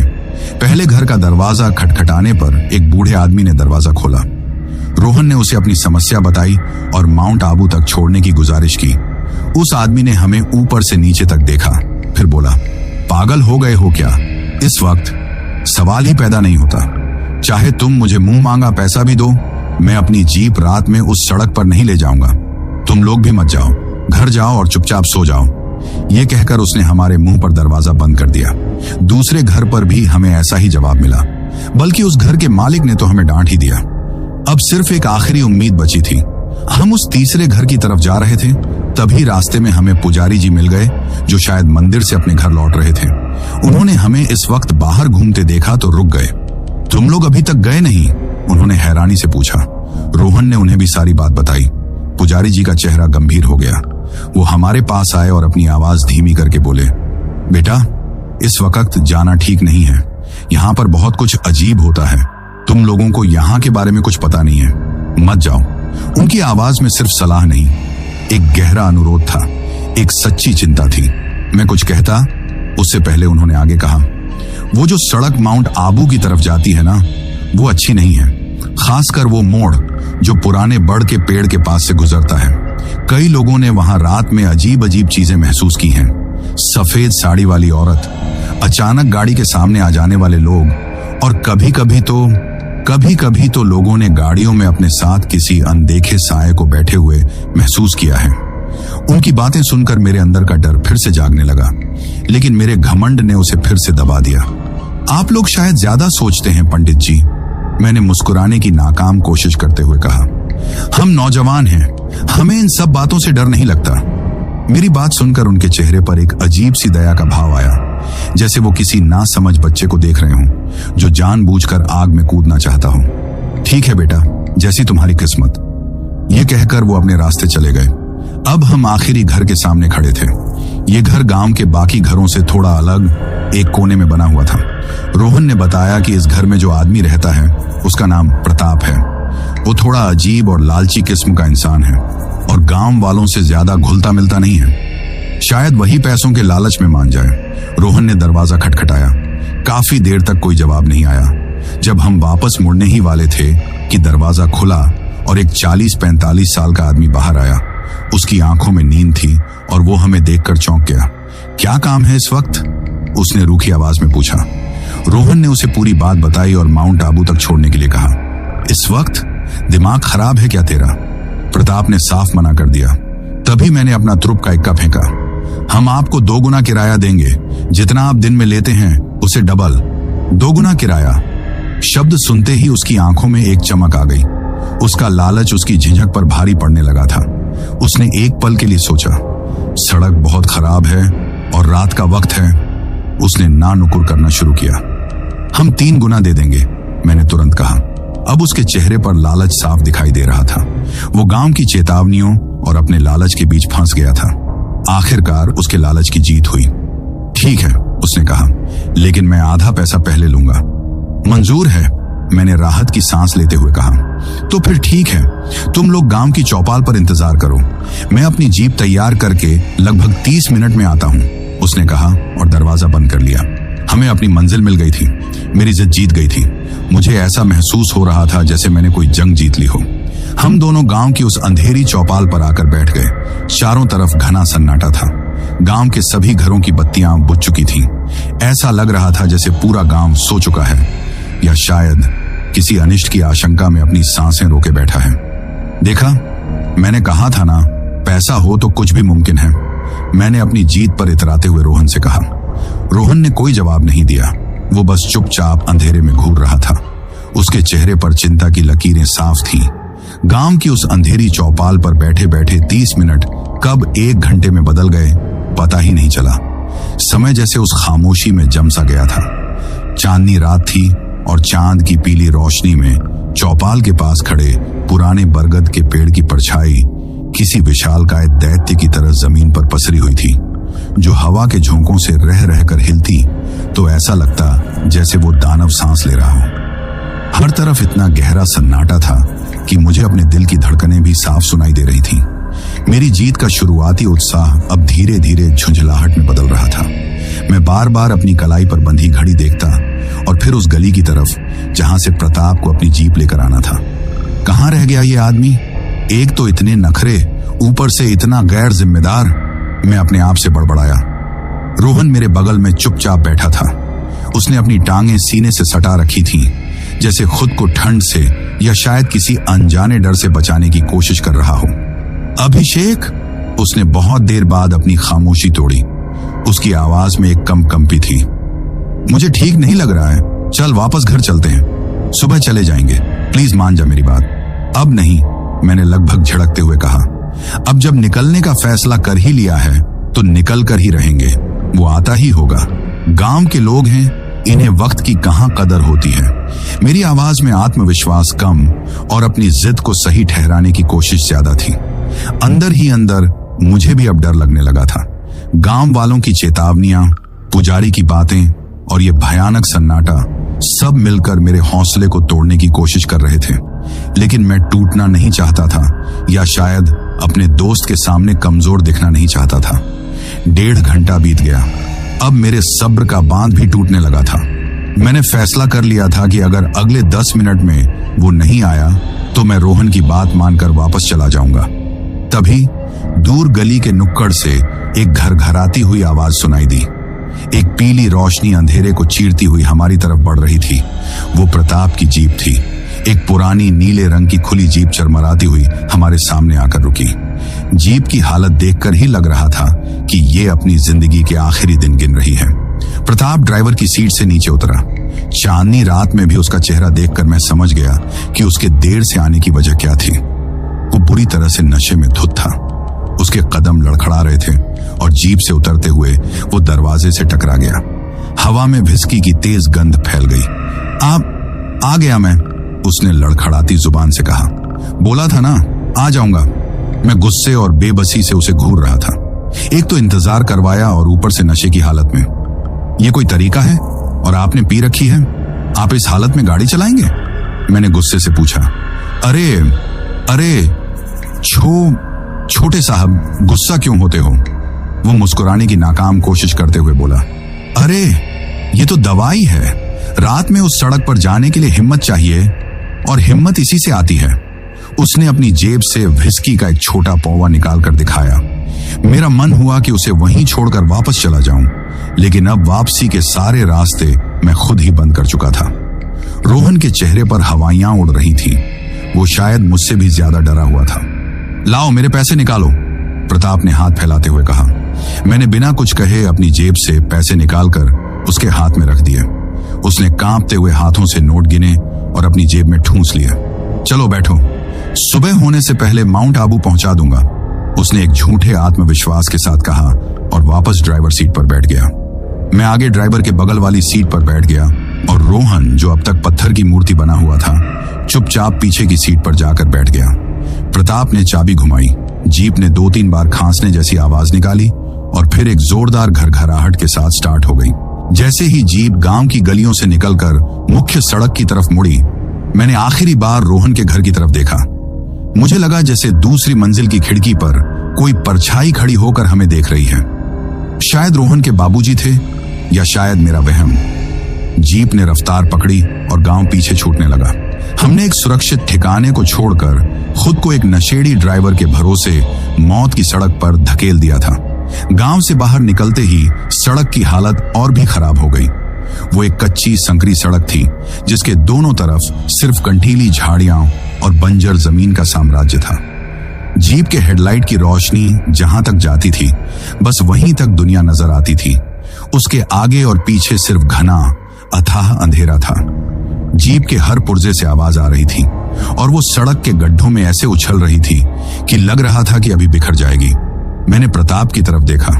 पहले घर का दरवाजा खटखटाने पर एक बूढ़े आदमी ने दरवाजा खोला। रोहन ने उसे अपनी समस्या बताई और माउंट आबू तक छोड़ने की गुजारिश की। उस आदमी ने हमें ऊपर से नीचे तक देखा, फिर बोला, पागल हो गए हो क्या? इस वक्त सवाल ही पैदा नहीं होता। चाहे तुम मुझे मुंह मांगा पैसा भी दो, मैं अपनी जीप रात में उस सड़क पर नहीं ले जाऊंगा। तुम लोग भी मत जाओ, घर जाओ और चुपचाप सो जाओ। ये कहकर उसने हमारे मुंह पर दरवाजा बंद कर दिया। दूसरे घर पर भी हमें ऐसा ही जवाब मिला, बल्कि उस घर के मालिक ने तो हमें डांट ही दिया। अब सिर्फ एक आखिरी उम्मीद बची थी। हम उस तीसरे घर की तरफ जा रहे थे, तभी रास्ते में हमें पुजारी जी मिल गए, जो शायद मंदिर से अपने घर लौट रहे थे। उन्होंने हमें इस वक्त बाहर घूमते देखा तो रुक गए। तुम लोग अभी तक गए नहीं? उन्होंने हैरानी से पूछा। रोहन ने उन्हें भी सारी बात बताई। पुजारी जी का चेहरा गंभीर हो गया। वो हमारे पास आए और अपनी आवाज धीमी करके बोले, बेटा, इस वक्त जाना ठीक नहीं है। यहाँ पर बहुत कुछ अजीब होता है। तुम लोगों को यहाँ के बारे में कुछ पता नहीं है, मत जाओ। उनकी आवाज में सिर्फ सलाह नहीं, एक गहरा अनुरोध था, एक सच्ची चिंता थी। मैं कुछ कहता उससे पहले उन्होंने आगे कहा, वो जो सड़क माउंट आबू की तरफ जाती है ना, वो अच्छी नहीं है। खासकर वो मोड़ जो पुराने बड़ के पेड़ के पास से गुजरता है। कई लोगों ने वहां रात में अजीब अजीब चीजें महसूस की हैं। सफेद साड़ी वाली औरत, अचानक गाड़ी के सामने आ जाने वाले लोग और कभी कभी तो लोगों ने गाड़ियों में अपने साथ किसी अनदेखे साये को बैठे हुए महसूस किया है। उनकी बातें सुनकर मेरे अंदर का डर फिर से जागने लगा, लेकिन मेरे घमंड ने उसे फिर से दबा दिया। आप लोग शायद ज्यादा सोचते हैं पंडित जी, मैंने मुस्कुराने की नाकाम कोशिश करते हुए कहा। हम नौजवान हैं, हमें इन सब बातों से डर नहीं लगता। मेरी बात सुनकर उनके चेहरे पर एक अजीब सी दया का भाव आया, जैसे वो किसी नासमझ बच्चे को देख रहे हों जो जानबूझकर आग में कूदना चाहता हो। ठीक है बेटा, जैसी तुम्हारी किस्मत, ये कहकर वो अपने रास्ते चले गए। अब हम आखिरी घर के सामने खड़े थे। ये घर गांव के बाकी घरों से थोड़ा अलग एक कोने में बना हुआ था। रोहन ने बताया कि इस घर में जो आदमी रहता है उसका नाम प्रताप है। वो थोड़ा अजीब और लालची किस्म का इंसान है और गांव वालों से ज्यादा घुलता मिलता नहीं है। शायद वही पैसों के लालच में मान जाए। रोहन ने दरवाजा खटखटाया। काफी देर तक कोई जवाब नहीं आया। जब हम वापस मुड़ने ही वाले थे कि दरवाजा खुला और एक 40-45 साल का आदमी बाहर आया। उसकी आंखों में नींद थी और वो हमें देखकर चौंक गया। क्या काम है इस वक्त? उसने रूखी आवाज में पूछा। रोहन ने उसे पूरी बात बताई और माउंट आबू तक छोड़ने के लिए कहा। इस वक्त? दिमाग खराब है क्या तेरा? प्रताप ने साफ मना कर दिया। तभी मैंने अपना तुरुप का इक्का फेंका। हम आपको 2 गुना किराया देंगे, जितना आप दिन में लेते हैं उसे डबल। 2 गुना किराया। शब्द सुनते ही उसकी आंखों में एक चमक आ गई। उसका लालच उसकी झिझक पर भारी पड़ने लगा था। उसने एक पल के लिए सोचा, सड़क बहुत खराब है और रात का वक्त है। उसने ना नुकुर करना शुरू किया। हम 3 गुना दे देंगे, मैंने तुरंत कहा। अब उसके चेहरे पर लालच साफ दिखाई दे रहा था। वो गांव की चेतावनियों और अपने लालच के बीच फंस गया था। आखिरकार उसके लालच की जीत हुई। ठीक है, उसने कहा, लेकिन मैं आधा पैसा पहले लूंगा। मंजूर है, मैंने राहत की सांस लेते हुए कहा। तो फिर ठीक है, तुम लोग गांव की चौपाल पर इंतजार करो। मैं अपनी जीप तैयार करके लगभग 30 मिनट में आता हूं, उसने कहा और दरवाजा बंद कर लिया। हमें अपनी मंजिल मिल गई थी। मेरी जिद जीत गई थी। मुझे ऐसा महसूस हो रहा था जैसे मैंने कोई जंग जीत ली हो। हम दोनों गांव की उस अंधेरी चौपाल पर आकर बैठ गए। चारों तरफ घना सन्नाटा था। गांव के सभी घरों की बत्तियां बुझ चुकी थीं। ऐसा लग रहा था जैसे पूरा गांव सो चुका है या शायद किसी अनिष्ट की आशंका में अपनी सांसें रोके बैठा है। देखा, मैंने कहा था ना, पैसा हो तो कुछ भी मुमकिन है, मैंने अपनी जीत पर इतराते हुए रोहन से कहा। रोहन ने कोई जवाब नहीं दिया। वो बस चुपचाप अंधेरे में घूर रहा था। उसके चेहरे पर चिंता की लकीरें साफ थीं। गांव की उस अंधेरी चौपाल पर बैठे बैठे 30 मिनट कब 1 घंटे में बदल गए पता ही नहीं चला। समय जैसे उस खामोशी में जम सा गया था। चांदनी रात थी और चांद की पीली रोशनी में चौपाल के पास खड़े पुराने बरगद के पेड़ की परछाई किसी विशालकाय दैत्य की तरह जमीन पर पसरी हुई थी, जो हवा के झोंकों से रह रहकर हिलती तो ऐसा लगता जैसे वो दानव सांस ले रहा हो। हर तरफ इतना गहरा सन्नाटा था कि मुझे अपने दिल की धड़कनें भी साफ सुनाई दे रही थीं। मेरी जीत का शुरुआती उत्साह अब धीरे धीरे झुंझलाहट में बदल रहा था। मैं बार बार अपनी कलाई पर बंधी घड़ी देखता और फिर उस गली की तरफ जहां से प्रताप को अपनी जीप लेकर आना था। कहाँ रह गया ये आदमी? एक तो इतने नखरे, ऊपर से इतना गैर जिम्मेदार, मैं अपने आप से बड़बड़ाया। रोहन मेरे बगल में चुपचाप बैठा था। उसने अपनी टांगें सीने से सटा रखी थीं, जैसे खुद को ठंड से या शायद किसी अनजाने डर से बचाने की कोशिश कर रहा हो। अभिषेक, उसने बहुत देर बाद अपनी खामोशी तोड़ी। उसकी आवाज में एक कंपी थी। मुझे ठीक नहीं लग रहा है, चल वापस घर चलते हैं, सुबह चले जाएंगे, प्लीज मान जा मेरी बात। अब नहीं, मैंने लगभग झड़कते हुए कहा। अब जब निकलने का फैसला कर ही लिया है तो निकल कर ही रहेंगे। वो आता ही होगा। गांव के लोग हैं, इन्हें वक्त की कहां कदर होती है। मेरी आवाज में आत्मविश्वास कम और अपनी जिद को सही ठहराने की कोशिश ज्यादा थी। अंदर ही अंदर मुझे भी अब डर लगने लगा था। गांव वालों की चेतावनियां, पुजारी की बातें और ये भयानक सन्नाटा सब मिलकर मेरे हौसले को तोड़ने की कोशिश कर रहे थे। लेकिन मैं टूटना नहीं चाहता था, या शायद अपने दोस्त के सामने कमजोर दिखना नहीं चाहता था। 1.5 घंटा बीत गया। अब मेरे सब्र का बांध भी टूटने लगा था। मैंने फैसला कर लिया था कि अगर अगले 10 मिनट में वो नहीं आया तो मैं रोहन की बात मानकर वापस चला जाऊंगा। तभी दूर गली के नुक्कड़ से एक घरघराती हुई आवाज सुनाई दी। एक पीली रोशनी अंधेरे को चीरती हुई हमारी तरफ बढ़ रही थी। वो प्रताप की जीप थी। एक पुरानी नीले रंग की खुली जीप चरमराती हुई हमारे सामने आकर रुकी। जीप की हालत देखकर ही लग रहा था कि ये अपनी जिंदगी के आखिरी दिन गिन रही है। प्रताप ड्राइवर की सीट से नीचे उतरा। चांदनी रात में भी उसका चेहरा देखकर मैं समझ गया कि उसके देर से आने की वजह क्या थी। वो बुरी तरह से नशे में धुत था। उसके कदम लड़खड़ा रहे थे और जीप से उतरते हुए वो दरवाजे से टकरा गया। हवा में विस्की की तेज गंध फैल गई। आप आ गया मैं, उसने लड़खड़ाती जुबान से कहा। बोला था ना आ जाऊंगा। मैं गुस्से और बेबसी से उसे घूर रहा था। एक तो इंतजार करवाया और ऊपर से नशे की हालत में। ये कोई तरीका है? और आपने पी रखी है, आप इस हालत में गाड़ी चलाएंगे? मैंने गुस्से से पूछा। अरे अरे छोटे साहब, गुस्सा क्यों होते हो? वो मुस्कुराने की नाकाम कोशिश करते हुए बोला। अरे ये तो दवाई है। रात में उस सड़क पर जाने के लिए हिम्मत चाहिए और हिम्मत इसी से आती है। उसने अपनी जेब से व्हिस्की का एक छोटा पौवा निकाल कर दिखाया। मेरा मन हुआ कि उसे वहीं छोड़कर वापस चला जाऊं, लेकिन अब वापसी के सारे रास्ते मैं खुद ही बंद कर चुका था। रोहन के चेहरे पर हवाइयां उड़ रही थी। वो शायद मुझसे भी ज्यादा डरा हुआ था। लाओ मेरे पैसे निकालो, प्रताप ने हाथ फैलाते हुए कहा। मैंने बिना कुछ कहे अपनी जेब से पैसे निकालकर उसके हाथ में रख दिए। उसने कांपते हुए हाथों से नोट गिने और अपनी जेब में ठूंस लिया। चलो बैठो, सुबह होने से पहले माउंट आबू पहुंचा दूंगा, उसने एक झूठे आत्मविश्वास के साथ कहा और वापस ड्राइवर सीट पर बैठ गया। मैं आगे ड्राइवर के बगल वाली सीट पर बैठ गया और रोहन, जो अब तक पत्थर की मूर्ति बना हुआ था, चुपचाप पीछे की सीट पर जाकर बैठ गया। प्रताप ने चाबी घुमाई। जीप ने 2-3 बार खांसने जैसी आवाज निकाली और फिर एक जोरदार घरघराहट के साथ स्टार्ट हो गई। जैसे ही जीप गांव की गलियों से निकलकर मुख्य सड़क की तरफ मुड़ी, मैंने आखिरी बार रोहन के घर की तरफ देखा। मुझे लगा जैसे दूसरी मंजिल की खिड़की पर कोई परछाई खड़ी होकर हमें देख रही है। शायद रोहन के बाबूजी थे या शायद मेरा वहम। जीप ने रफ्तार पकड़ी और गांव पीछे छूटने लगा। हमने एक सुरक्षित ठिकाने को छोड़कर खुद को एक नशेड़ी ड्राइवर के भरोसे मौत की सड़क पर धकेल दिया था। गांव से बाहर निकलते ही सड़क की हालत और भी खराब हो गई। वो एक कच्ची संकरी सड़क थी जिसके दोनों तरफ सिर्फ कंटीली झाड़ियां और बंजर जमीन का साम्राज्य था। जीप के हेडलाइट की रोशनी जहां तक जाती थी, बस वहीं तक दुनिया नजर आती थी। उसके आगे और पीछे सिर्फ घना अथाह अंधेरा था। जीप के हर पुर्जे से आवाज आ रही थी और वो सड़क के गड्ढों में ऐसे उछल रही थी कि लग रहा था कि अभी बिखर जाएगी। मैंने प्रताप की तरफ देखा।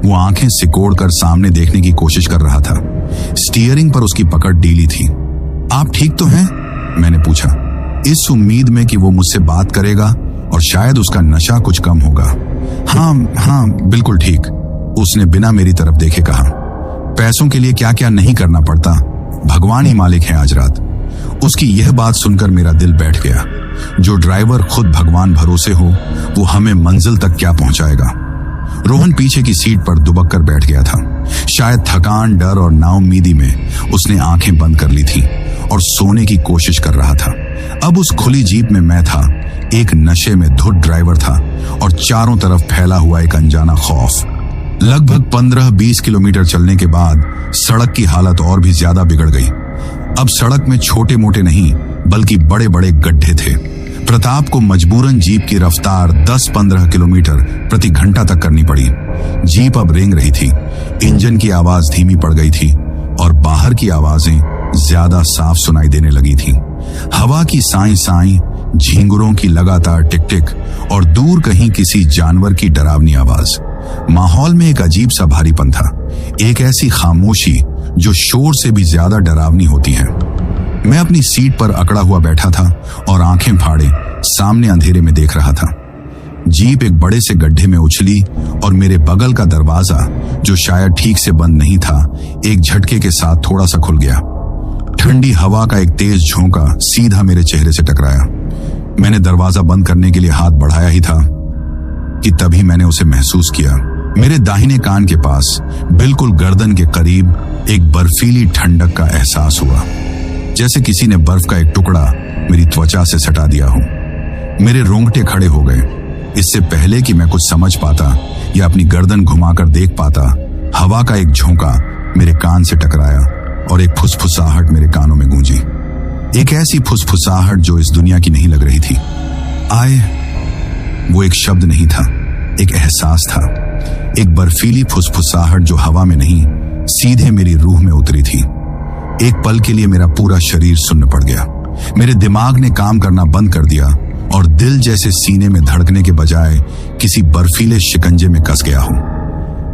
वो आंखें सिकोड़कर सामने देखने की कोशिश कर रहा था। स्टीयरिंग पर उसकी पकड़ ढीली थी। आप ठीक तो हैं? मैंने पूछा, इस उम्मीद में कि वो मुझसे बात करेगा और शायद उसका नशा कुछ कम होगा। हाँ, बिल्कुल ठीक, उसने बिना मेरी तरफ देखे कहा। पैसों के लिए क्या क्या नहीं करना पड़ता, भगवान ही मालिक है आज रात। उसकी यह बात सुनकर मेरा दिल बैठ गया। जो ड्राइवर खुद भगवान भरोसे हो, वो हमें मंजिल तक क्या पहुंचाएगा। रोहन पीछे की सीट पर दुबक कर बैठ गया था। शायद थकान, डर और नाउम्मीदी में उसने आंखें बंद कर ली थी और सोने की कोशिश कर रहा था। अब उस खुली जीप में मैं था, एक नशे में धुत ड्राइवर था और चारों तरफ फैला हुआ एक अनजाना खौफ। लगभग 15-20 किलोमीटर चलने के बाद सड़क की हालत और भी ज्यादा बिगड़ गई। अब सड़क में छोटे मोटे नहीं बल्कि बड़े बड़े गड्ढे थे। प्रताप को मजबूरन जीप की रफ्तार 10-15 किलोमीटर प्रति घंटा तक करनी पड़ी। जीप अब रेंग रही थी। इंजन की आवाज धीमी पड़ गई थी और बाहर की आवाजें ज्यादा साफ सुनाई देने लगी थी। हवा की साई साई, झींगुरों की लगातार टिक टिक और दूर कहीं किसी जानवर की डरावनी आवाज। माहौल में एक अजीब सा भारीपन था, एक ऐसी खामोशी जो शोर से भी ज्यादा डरावनी होती है। मैं अपनी सीट पर अकड़ा हुआ बैठा था और आंखें फाड़े सामने अंधेरे में देख रहा था। जीप एक बड़े से गड्ढे में उछली और मेरे बगल का दरवाजा, जो शायद ठीक से बंद नहीं था, एक झटके के साथ थोड़ा सा खुल गया। ठंडी हवा का एक तेज झोंका सीधा मेरे चेहरे से टकराया। मैंने दरवाजा बंद करने के लिए हाथ बढ़ाया ही था कि तभी मैंने उसे महसूस किया। मेरे दाहिने कान के पास, बिल्कुल गर्दन के करीब, एक बर्फीली ठंडक का एहसास हुआ, जैसे किसी ने बर्फ का एक टुकड़ा मेरी त्वचा से सटा दिया हो। मेरे रोंगटे खड़े हो गए। इससे पहले कि मैं कुछ समझ पाता या अपनी गर्दन घुमाकर देख पाता, हवा का एक झोंका मेरे कान से टकराया और एक फुसफुसाहट मेरे कानों में गूंजी। एक ऐसी फुसफुसाहट जो इस दुनिया की नहीं लग रही थी। वो एक शब्द नहीं था, एक एहसास था। एक बर्फीली फुसफुसाहट जो हवा में नहीं, सीधे मेरी रूह में उतरी थी। एक पल के लिए मेरा पूरा शरीर सुन्न पड़ गया। मेरे दिमाग ने काम करना बंद कर दिया और दिल जैसे सीने में धड़कने के बजाय किसी बर्फीले शिकंजे में कस गया हो।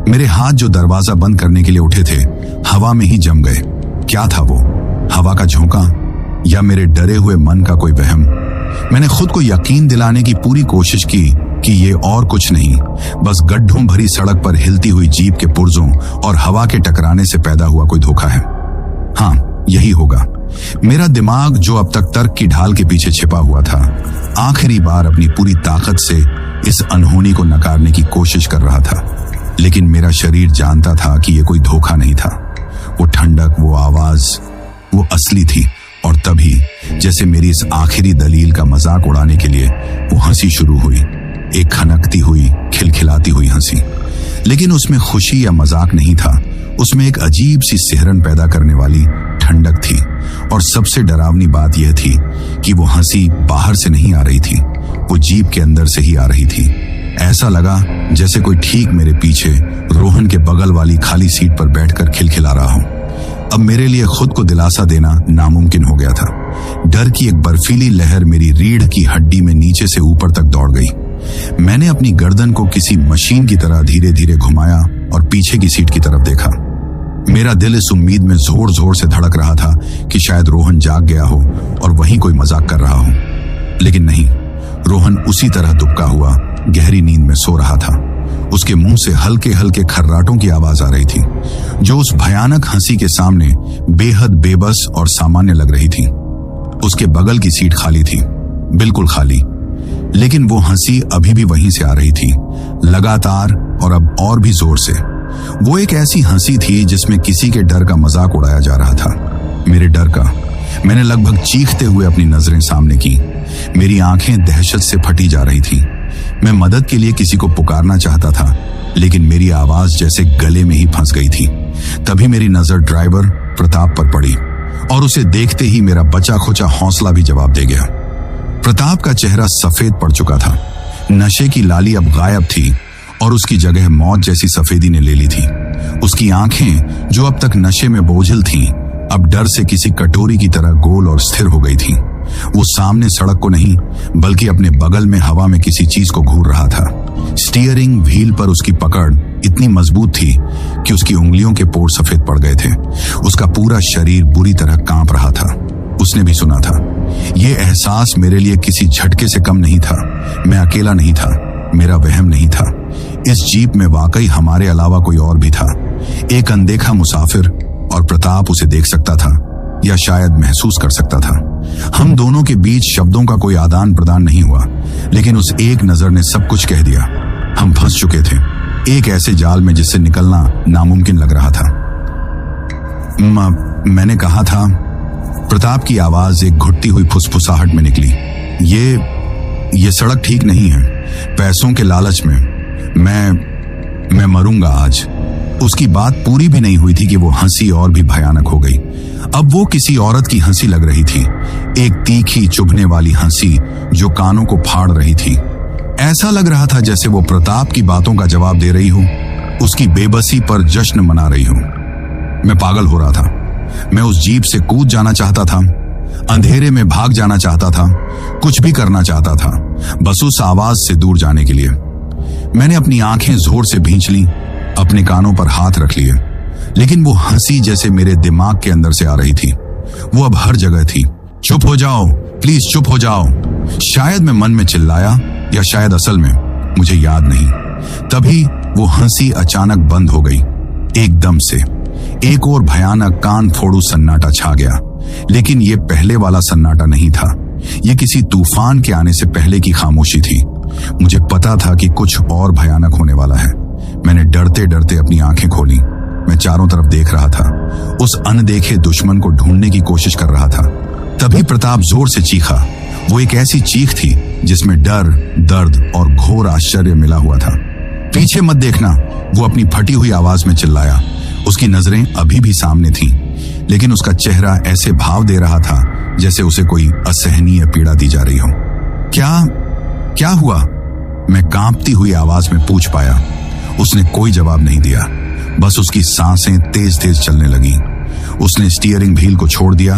मेरे हाथ जो दरवाजा बंद करने के लिए उठे थे, हवा में ही जम गए। क्या था वो? हवा का झोंका या मेरे डरे हुए मन का कोई वहम? मैंने खुद को यकीन दिलाने की पूरी कोशिश की कि ये और कुछ नहीं, बस गड्ढों भरी सड़क पर हिलती हुई जीप के पुर्जों और हवा के टकराने से पैदा हुआ कोई धोखा है। हाँ, यही होगा। मेरा दिमाग जो अब तक तर्क की ढाल के पीछे छिपा हुआ था, आखिरी बार अपनी पूरी ताकत से इस अनहोनी को नकारने की कोशिश कर रहा था। लेकिन मेरा शरीर जानता था कि यह कोई धोखा नहीं था। वो ठंडक, वो आवाज, वो असली थी। और तभी जैसे मेरी इस आखिरी दलील का मजाक उड़ाने के लिए वो हंसी शुरू हुई। एक खनकती हुई, खिलखिलाती हुई हंसी। लेकिन उसमें खुशी या मजाक नहीं था, उसमें एक अजीब सी सिहरन पैदा करने वाली ठंडक थी। और सबसे डरावनी बात यह थी कि वो हंसी बाहर से नहीं आ रही थी, वो जीप के अंदर से ही आ रही थी। ऐसा लगा जैसे कोई ठीक मेरे पीछे रोहन के बगल वाली खाली सीट पर बैठकर खिलखिला रहा हो। अब मेरे लिए खुद को दिलासा देना नामुमकिन हो गया था। डर की एक बर्फीली लहर मेरी रीढ़ की हड्डी में नीचे से ऊपर तक दौड़ गई। मैंने अपनी गर्दन को किसी मशीन की तरह धीरे धीरे घुमाया और पीछे की सीट की तरफ देखा। मेरा दिल इस उम्मीद में जोर जोर से धड़क रहा था कि शायद रोहन जाग गया हो और वहीं कोई मजाक कर रहा हो। लेकिन नहीं, रोहन उसी तरह दुबका हुआ गहरी नींद में सो रहा था। उसके मुंह से हल्के हल्के खर्राटों की आवाज आ रही थी, जो उस भयानक हंसी के सामने बेहद बेबस और सामान्य लग रही थी। उसके बगल की सीट खाली थी, बिल्कुल खाली। लेकिन वो हंसी अभी भी वहीं से आ रही थी, लगातार और अब और भी जोर से। वो एक ऐसी हंसी थी जिसमें किसी के डर का मजाक उड़ाया जा रहा था, मेरे डर का। मैंने लगभग चीखते हुए अपनी नजरें सामने की। मेरी आंखें दहशत से फटी जा रही थी। मैं मदद के लिए किसी को पुकारना चाहता था, लेकिन मेरी आवाज जैसे गले में ही फंस गई थी। तभी मेरी नजर ड्राइवर प्रताप पर पड़ी और उसे देखते ही मेरा बचा खुचा हौसला भी जवाब दे गया। प्रताप का चेहरा सफेद पड़ चुका था। नशे की लाली अब गायब थी और उसकी जगह मौत जैसी सफेदी ने ले ली थी। उसकी आंखें जो अब तक नशे में बोझिल थीं, अब डर से किसी कटोरी की तरह गोल और स्थिर हो गई थीं। वो सामने सड़क को नहीं, बल्कि अपने बगल में हवा में किसी चीज को घूर रहा था। स्टीयरिंग व्हील पर उसकी पकड़ इतनी मजबूत थी कि उसकी उंगलियों के पोर सफेद पड़ गए थे। उसका पूरा शरीर बुरी तरह कांप रहा था। उसने भी सुना था। ये एहसास मेरे लिए किसी झटके से कम नहीं था। मैं अकेला नहीं था, मेरा वहम नहीं था। इस जीप में वाकई हमारे अलावा कोई और भी था, एक अनदेखा मुसाफिर, और प्रताप उसे देख सकता था या शायद महसूस कर सकता था। हम दोनों के बीच शब्दों का कोई आदान प्रदान नहीं हुआ, लेकिन उस एक नजर ने सब कुछ कह दिया। हम फंस चुके थे एक ऐसे जाल में जिससे निकलना नामुमकिन लग रहा था। मैंने कहा था, प्रताप की आवाज एक घुटती हुई फुसफुसाहट में निकली। ये सड़क ठीक नहीं है। पैसों के लालच में मैं मरूंगा आज। उसकी बात पूरी भी नहीं हुई थी कि वो हंसी और भी भयानक हो गई। अब वो किसी औरत की हंसी लग रही थी, एक तीखी चुभने वाली हंसी जो कानों को फाड़ रही थी। ऐसा लग रहा था जैसे वो प्रताप की बातों का जवाब दे रही हो, उसकी बेबसी पर जश्न मना रही हो। मैं पागल हो रहा था। मैं उस जीप से कूद जाना चाहता था, अंधेरे में भाग जाना चाहता था, कुछ भी करना चाहता था, बस उस आवाज से दूर जाने के लिए। मैंने अपनी आंखें जोर से भींच ली, अपने कानों पर हाथ रख लिए, लेकिन वो हंसी जैसे मेरे दिमाग के अंदर से आ रही थी। वो अब हर जगह थी। चुप हो जाओ, प्लीज चुप हो जाओ। शायद मैं मन में चिल्लाया या शायद असल में, मुझे याद नहीं। तभी वो हंसी अचानक बंद हो गई, एकदम से। एक और भयानक कान फोड़ू सन्नाटा छा गया। लेकिन ये पहले वाला सन्नाटा नहीं था, ये किसी तूफान के आने से पहले की खामोशी थी। मुझे पता था कि कुछ और भयानक होने वाला है। मैंने डरते डरते अपनी आंखें खोली। मैं चारों तरफ देख रहा था, उस अनदेखे दुश्मन को ढूंढने की कोशिश कर रहा था। तभी प्रताप जोर से चीखा। वो एक ऐसी चीख थी जिसमें डर, दर्द और घोर आश्चर्य मिला हुआ था। पीछे मत देखना, वो अपनी फटी हुई आवाज में चिल्लाया। उसकी नजरें अभी भी सामने थीं, लेकिन उसका चेहरा ऐसे भाव दे रहा था जैसे उसे कोई असहनीय पीड़ा दी जा रही हो। क्या हुआ? मैं कांपती हुई आवाज में पूछ पाया। उसने कोई जवाब नहीं दिया, बस उसकी सांसें तेज तेज चलने लगी। उसने स्टीयरिंग व्हील को छोड़ दिया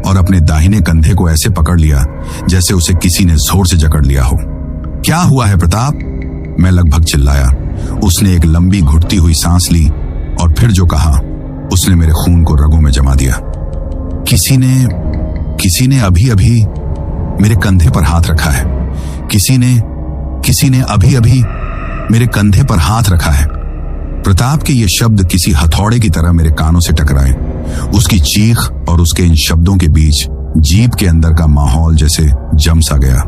और अपने दाहिने कंधे को ऐसे पकड़ लिया जैसे उसे किसी ने जोर से जकड़ लिया हो। क्या हुआ है प्रताप? मैं लगभग चिल्लाया। उसने एक लंबी घुटती हुई सांस ली और फिर जो कहा उसने मेरे खून को रगों में जमा दिया। किसी ने अभी अभी मेरे कंधे पर हाथ रखा है। किसी ने अभी अभी मेरे कंधे पर हाथ रखा है। प्रताप के ये शब्द किसी हथौड़े की तरह मेरे कानों से टकराए। उसकी चीख और उसके इन शब्दों के बीच जीप के अंदर का माहौल जैसे जम सा गया।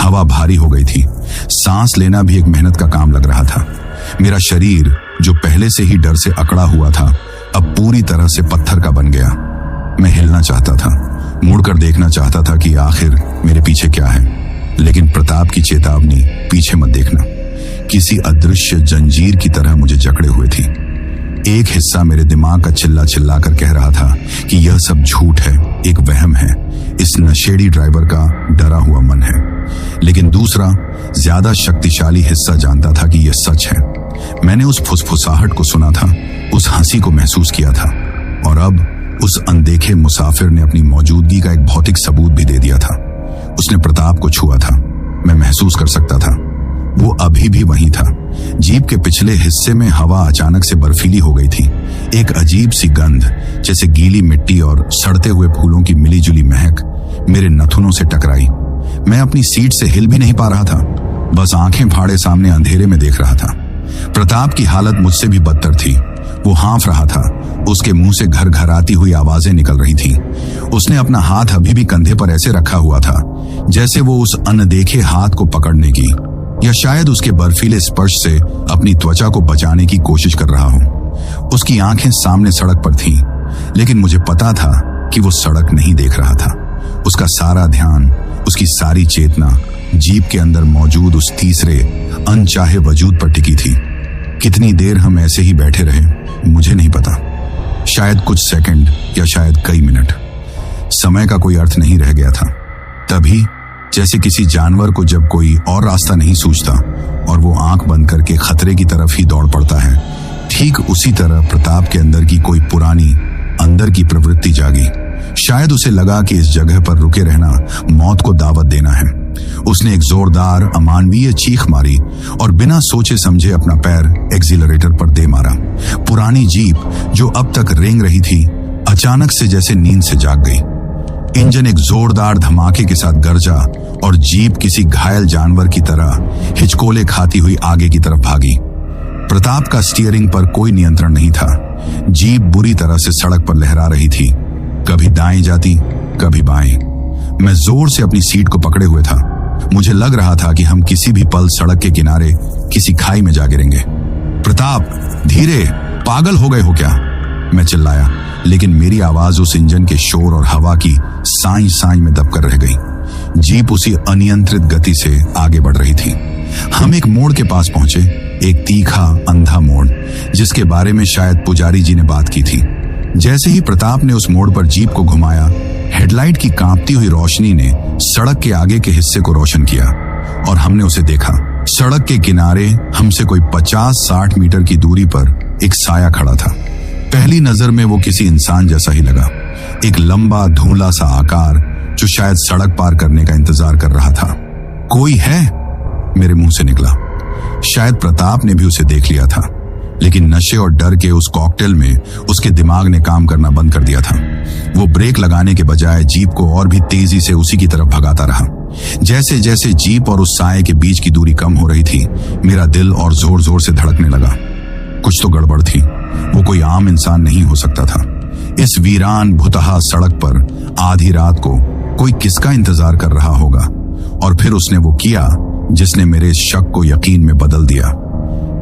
हवा भारी हो गई थी, सांस लेना भी एक मेहनत का काम लग रहा था। मेरा शरीर जो पहले से ही डर से अकड़ा हुआ था, अब पूरी तरह से पत्थर का बन गया। मैं हिलना चाहता था, मुड़कर देखना चाहता था कि आखिर मेरे पीछे क्या है, लेकिन प्रताप की चेतावनी, पीछे मत देखना, किसी अदृश्य जंजीर की तरह मुझे जकड़े हुए थी। एक हिस्सा मेरे दिमाग का चिल्ला चिल्ला कर कह रहा था कि यह सब झूठ है, एक वहम है, इस नशेड़ी ड्राइवर का डरा हुआ मन है। लेकिन दूसरा ज्यादा शक्तिशाली हिस्सा जानता था कि यह सच है। मैंने उस फुसफुसाहट को सुना था, उस हंसी को महसूस किया था, और अब उस अनदेखे मुसाफिर ने अपनी मौजूदगी का एक भौतिक सबूत भी दे दिया था। उसने प्रताप को छुआ था। मैं महसूस कर सकता था वो अभी भी वहीं था। जीप के पिछले हिस्से में हवा अचानक से बर्फीली हो गई थी। एक अजीब सी गंध, जैसे गीली मिट्टी और सड़ते हुए फूलों की मिलीजुली महक मेरे नथुनों से टकराई। मैं अपनी सीट से हिल भी नहीं पा रहा था, बस आंखें फाड़े सामने अंधेरे में देख रहा था। प्रताप की हालत मुझसे भी बदतर थी। वो हाँफ रहा था, उसके मुंह से घर घर आती हुई आवाजें निकल रही थीं। उसने अपना हाथ अभी भी कंधे पर ऐसे रखा हुआ था जैसे वो उस अनदेखे हाथ को पकड़ने की या शायद उसके बर्फीले स्पर्श से अपनी त्वचा को बचाने की कोशिश कर रहा हो। उसकी आंखें सामने सड़क पर थीं, लेकिन मुझे पता था कि वो सड़क नहीं देख रहा था। उसका सारा ध्यान, उसकी सारी चेतना जीप के अंदर मौजूद उस तीसरे अनचाहे वजूद पर टिकी थी। कितनी देर हम ऐसे ही बैठे रहे मुझे नहीं पता, शायद कुछ सेकंड या शायद कई मिनट। समय का कोई अर्थ नहीं रह गया था। तभी जैसे किसी जानवर को जब कोई और रास्ता नहीं सूझता और वो आंख बंद करके खतरे की तरफ ही दौड़ पड़ता है, ठीक उसी तरह प्रताप के अंदर की कोई पुरानी अंदर की प्रवृत्ति जागी। शायद उसे लगा कि इस जगह पर रुके रहना मौत को दावत देना है। उसने एक जोरदार अमानवीय चीख मारी और बिना सोचे समझे अपना पैर एक्सीलरेटर पर दे मारा। पुरानी जीप जो अब तक रेंग रही थी, अचानक से जैसे नींद से जाग गई। इंजन एक जोरदार धमाके के साथ गरजा और जीप किसी घायल जानवर की तरह हिचकोले खाती हुई आगे की तरफ भागी। प्रताप का स्टीयरिंग पर कोई नियंत्रण नहीं था। जीप बुरी तरह से सड़क पर लहरा रही थी, कभी दाएं जाती, कभी बाएं। मैं जोर से अपनी सीट को पकड़े हुए था। मुझे लग रहा था कि हम किसी भी पल सड़क के किनारे किसी खाई में जा गिरेंगे। प्रताप, धीरे, पागल हो गए हो क्या? मैं चिल्लाया, लेकिन मेरी आवाज उस इंजन के शोर और हवा की साई साई में दबकर रह गई। जीप उसी अनियंत्रित गति से आगे बढ़ रही थी। हम एक मोड़ के पास पहुंचे, एक तीखा अंधा मोड़ जिसके बारे में शायद पुजारी जी ने बात की थी। जैसे ही प्रताप ने उस मोड़ पर जीप को घुमाया, हेडलाइट की कांपती हुई रोशनी ने सड़क के आगे के हिस्से को रोशन किया और हमने उसे देखा। सड़क के किनारे हमसे कोई 50-60 मीटर की दूरी पर एक साया खड़ा था। पहली नजर में वो किसी इंसान जैसा ही लगा, एक लंबा धूला सा आकार जो शायद सड़क पार करने का इंतजार कर रहा था। कोई है? मेरे मुंह से निकला। शायद प्रताप ने भी उसे देख लिया था, लेकिन नशे और डर के उस कॉकटेल में उसके दिमाग ने काम करना बंद कर दिया था। वो ब्रेक लगाने के बजाय जीप को और भी तेजी से उसी की तरफ भगाता रहा। जैसे जैसे जीप और उस साये के बीच की दूरी कम हो रही थी, मेरा दिल और जोर जोर से धड़कने लगा। कुछ तो गड़बड़ थी। वो कोई आम इंसान नहीं हो सकता था। इस वीरान भुतहा सड़क पर आधी रात को कोई किसका इंतजार कर रहा होगा? और फिर उसने वो किया जिसने मेरे इस शक को यकीन में बदल दिया।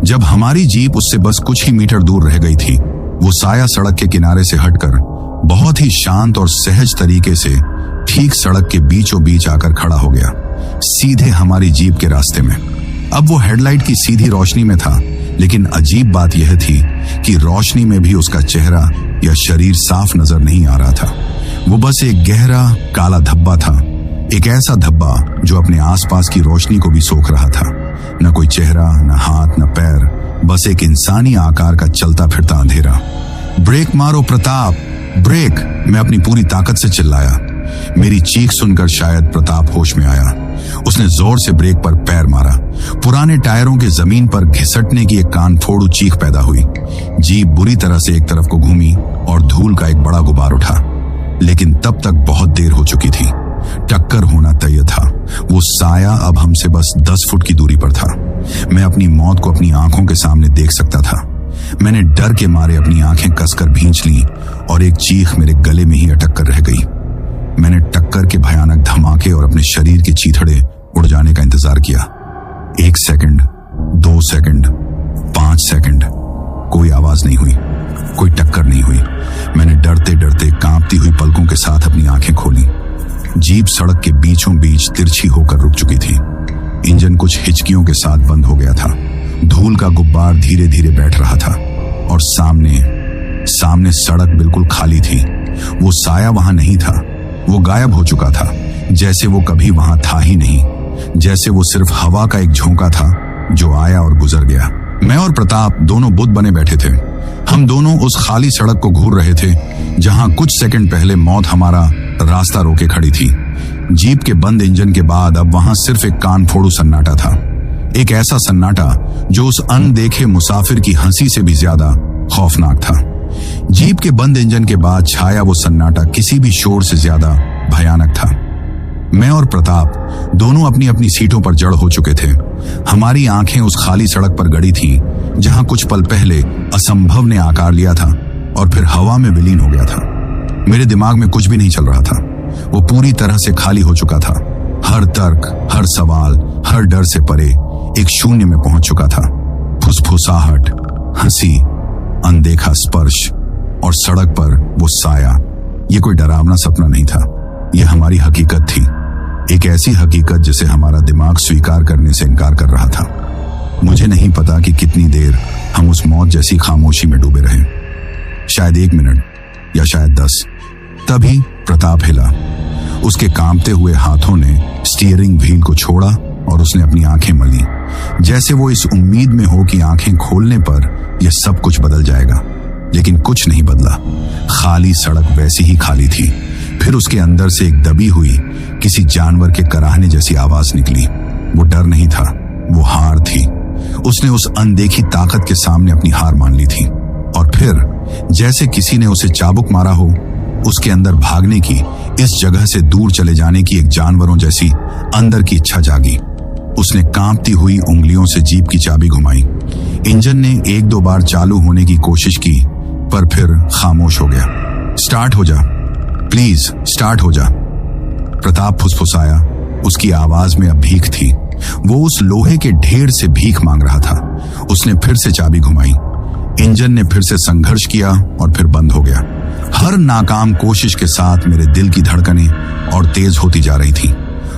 जब हमारी जीप उससे बस कुछ ही मीटर दूर रह गई थी, वो साया सड़क के किनारे से हटकर बहुत ही शांत और सहज तरीके से ठीक सड़क के बीचों बीच आकर खड़ा हो गया। सीधे हमारी जीप के रास्ते में। अब वो हेडलाइट की सीधी रोशनी में था, लेकिन अजीब बात यह थी कि रोशनी में भी उसका चेहरा या शरीर साफ नजर नहीं आ रहा था। वो बस एक गहरा काला धब्बा था, एक ऐसा धब्बा जो अपने आसपास की रोशनी को भी सोख रहा था। न कोई चेहरा, न हाथ, न पैर, बस एक इंसानी आकार का चलता फिरता अंधेरा। ब्रेक मारो प्रताप, ब्रेक! मैं अपनी पूरी ताकत से चिल्लाया। मेरी चीख सुनकर शायद प्रताप होश में आया। उसने जोर से ब्रेक पर पैर मारा। पुराने टायरों के जमीन पर घिसटने की एक कान फोड़ू चीख पैदा हुई। जीप बुरी तरह से एक तरफ को घूमी और धूल का एक बड़ा गुबार उठा। लेकिन तब तक बहुत देर हो चुकी थी। टक्कर होना तय था। वो साया अब हमसे बस 10 फुट की दूरी पर था। मैं अपनी मौत को अपनी आंखों के सामने देख सकता था। मैंने डर के मारे अपनी आंखें कसकर भींच ली और एक चीख मेरे गले में ही अटक कर रह गई। मैंने टक्कर के भयानक धमाके और अपने शरीर के चीथड़े उड़ जाने का इंतजार किया। 1 सेकंड, 2 सेकंड, 5 सेकंड, कोई आवाज नहीं हुई, कोई टक्कर नहीं हुई। मैंने डरते डरते कांपती हुई पलकों के साथ अपनी आंखें खोली। जीप सड़क के बीचों बीच तिरछी होकर रुक चुकी थी। इंजन कुछ हिचकियों के साथ बंद हो गया था। धूल का गुब्बार धीरे धीरे बैठ रहा था और सामने सड़क बिल्कुल खाली थी। वो साया वहां नहीं था, वो गायब हो चुका था, जैसे वो कभी वहां था ही नहीं, जैसे वो सिर्फ हवा का एक झोंका था जो आया और गुजर गया। मैं और प्रताप दोनों बुद्ध बने बैठे थे। हम दोनों उस खाली सड़क को घूर रहे थे जहां कुछ सेकंड पहले मौत हमारा रास्ता रोके खड़ी थी। जीप के बंद इंजन के बाद अब वहां सिर्फ एक कान फोड़ू सन्नाटा था। एक ऐसा सन्नाटा जो उस अनदेखे मुसाफिर की हंसी से भी ज्यादा खौफनाक था। जीप के बंद इंजन के बाद छाया वो सन्नाटा किसी भी शोर से ज्यादा भयानक था। मैं और प्रताप दोनों अपनी अपनी सीटों पर जड़ हो चुके थे। हमारी आंखें उस खाली सड़क पर गड़ी थीं जहां कुछ पल पहले असंभव ने आकार लिया था और फिर हवा में विलीन हो गया था। मेरे दिमाग में कुछ भी नहीं चल रहा था। वो पूरी तरह से खाली हो चुका था। हर तर्क, हर सवाल, हर डर से परे एक शून्य में पहुंच चुका था। फुसफुसाहट, हंसी, अनदेखा स्पर्श और सड़क पर वो साया। ये कोई डरावना सपना नहीं था, यह हमारी हकीकत थी। एक ऐसी हकीकत जिसे हमारा दिमाग स्वीकार करने से इनकार कर रहा था। मुझे नहीं पता कि कितनी देर हम उस मौत जैसी खामोशी में डूबे रहे। शायद 1 मिनट या शायद 10। तभी प्रताप हिला। उसके कांपते हुए हाथों ने स्टीयरिंग व्हील को छोड़ा और उसने अपनी आंखें मली, जैसे वो इस उम्मीद में हो कि आंखें खोलने पर यह सब कुछ बदल जाएगा। लेकिन कुछ नहीं बदला। खाली सड़क वैसी ही खाली थी। फिर उसके अंदर से एक दबी हुई किसी जानवर के कराहने जैसी आवाज निकली। वो डर नहीं था, वो हार थी। उसने उस अनदेखी ताकत के सामने अपनी हार मान ली थी। और फिर जैसे किसी ने उसे चाबुक मारा हो, उसके अंदर भागने की, इस जगह से दूर चले जाने की एक जानवरों जैसी अंदर की इच्छा जागी। उसने कांपती हुई उंगलियों से जीप की चाबी घुमाई। इंजन ने 1-2 बार चालू होने की कोशिश की, पर फिर खामोश हो गया। स्टार्ट हो जा, प्लीज स्टार्ट हो जा, प्रताप फुसफुसाया। उसकी आवाज में अब भीख थी। वो उस लोहे के ढेर से भीख मांग रहा था। उसने फिर से चाबी घुमाई। इंजन ने फिर से संघर्ष किया और फिर बंद हो गया। हर नाकाम कोशिश के साथ मेरे दिल की धड़कनें और तेज होती जा रही थी।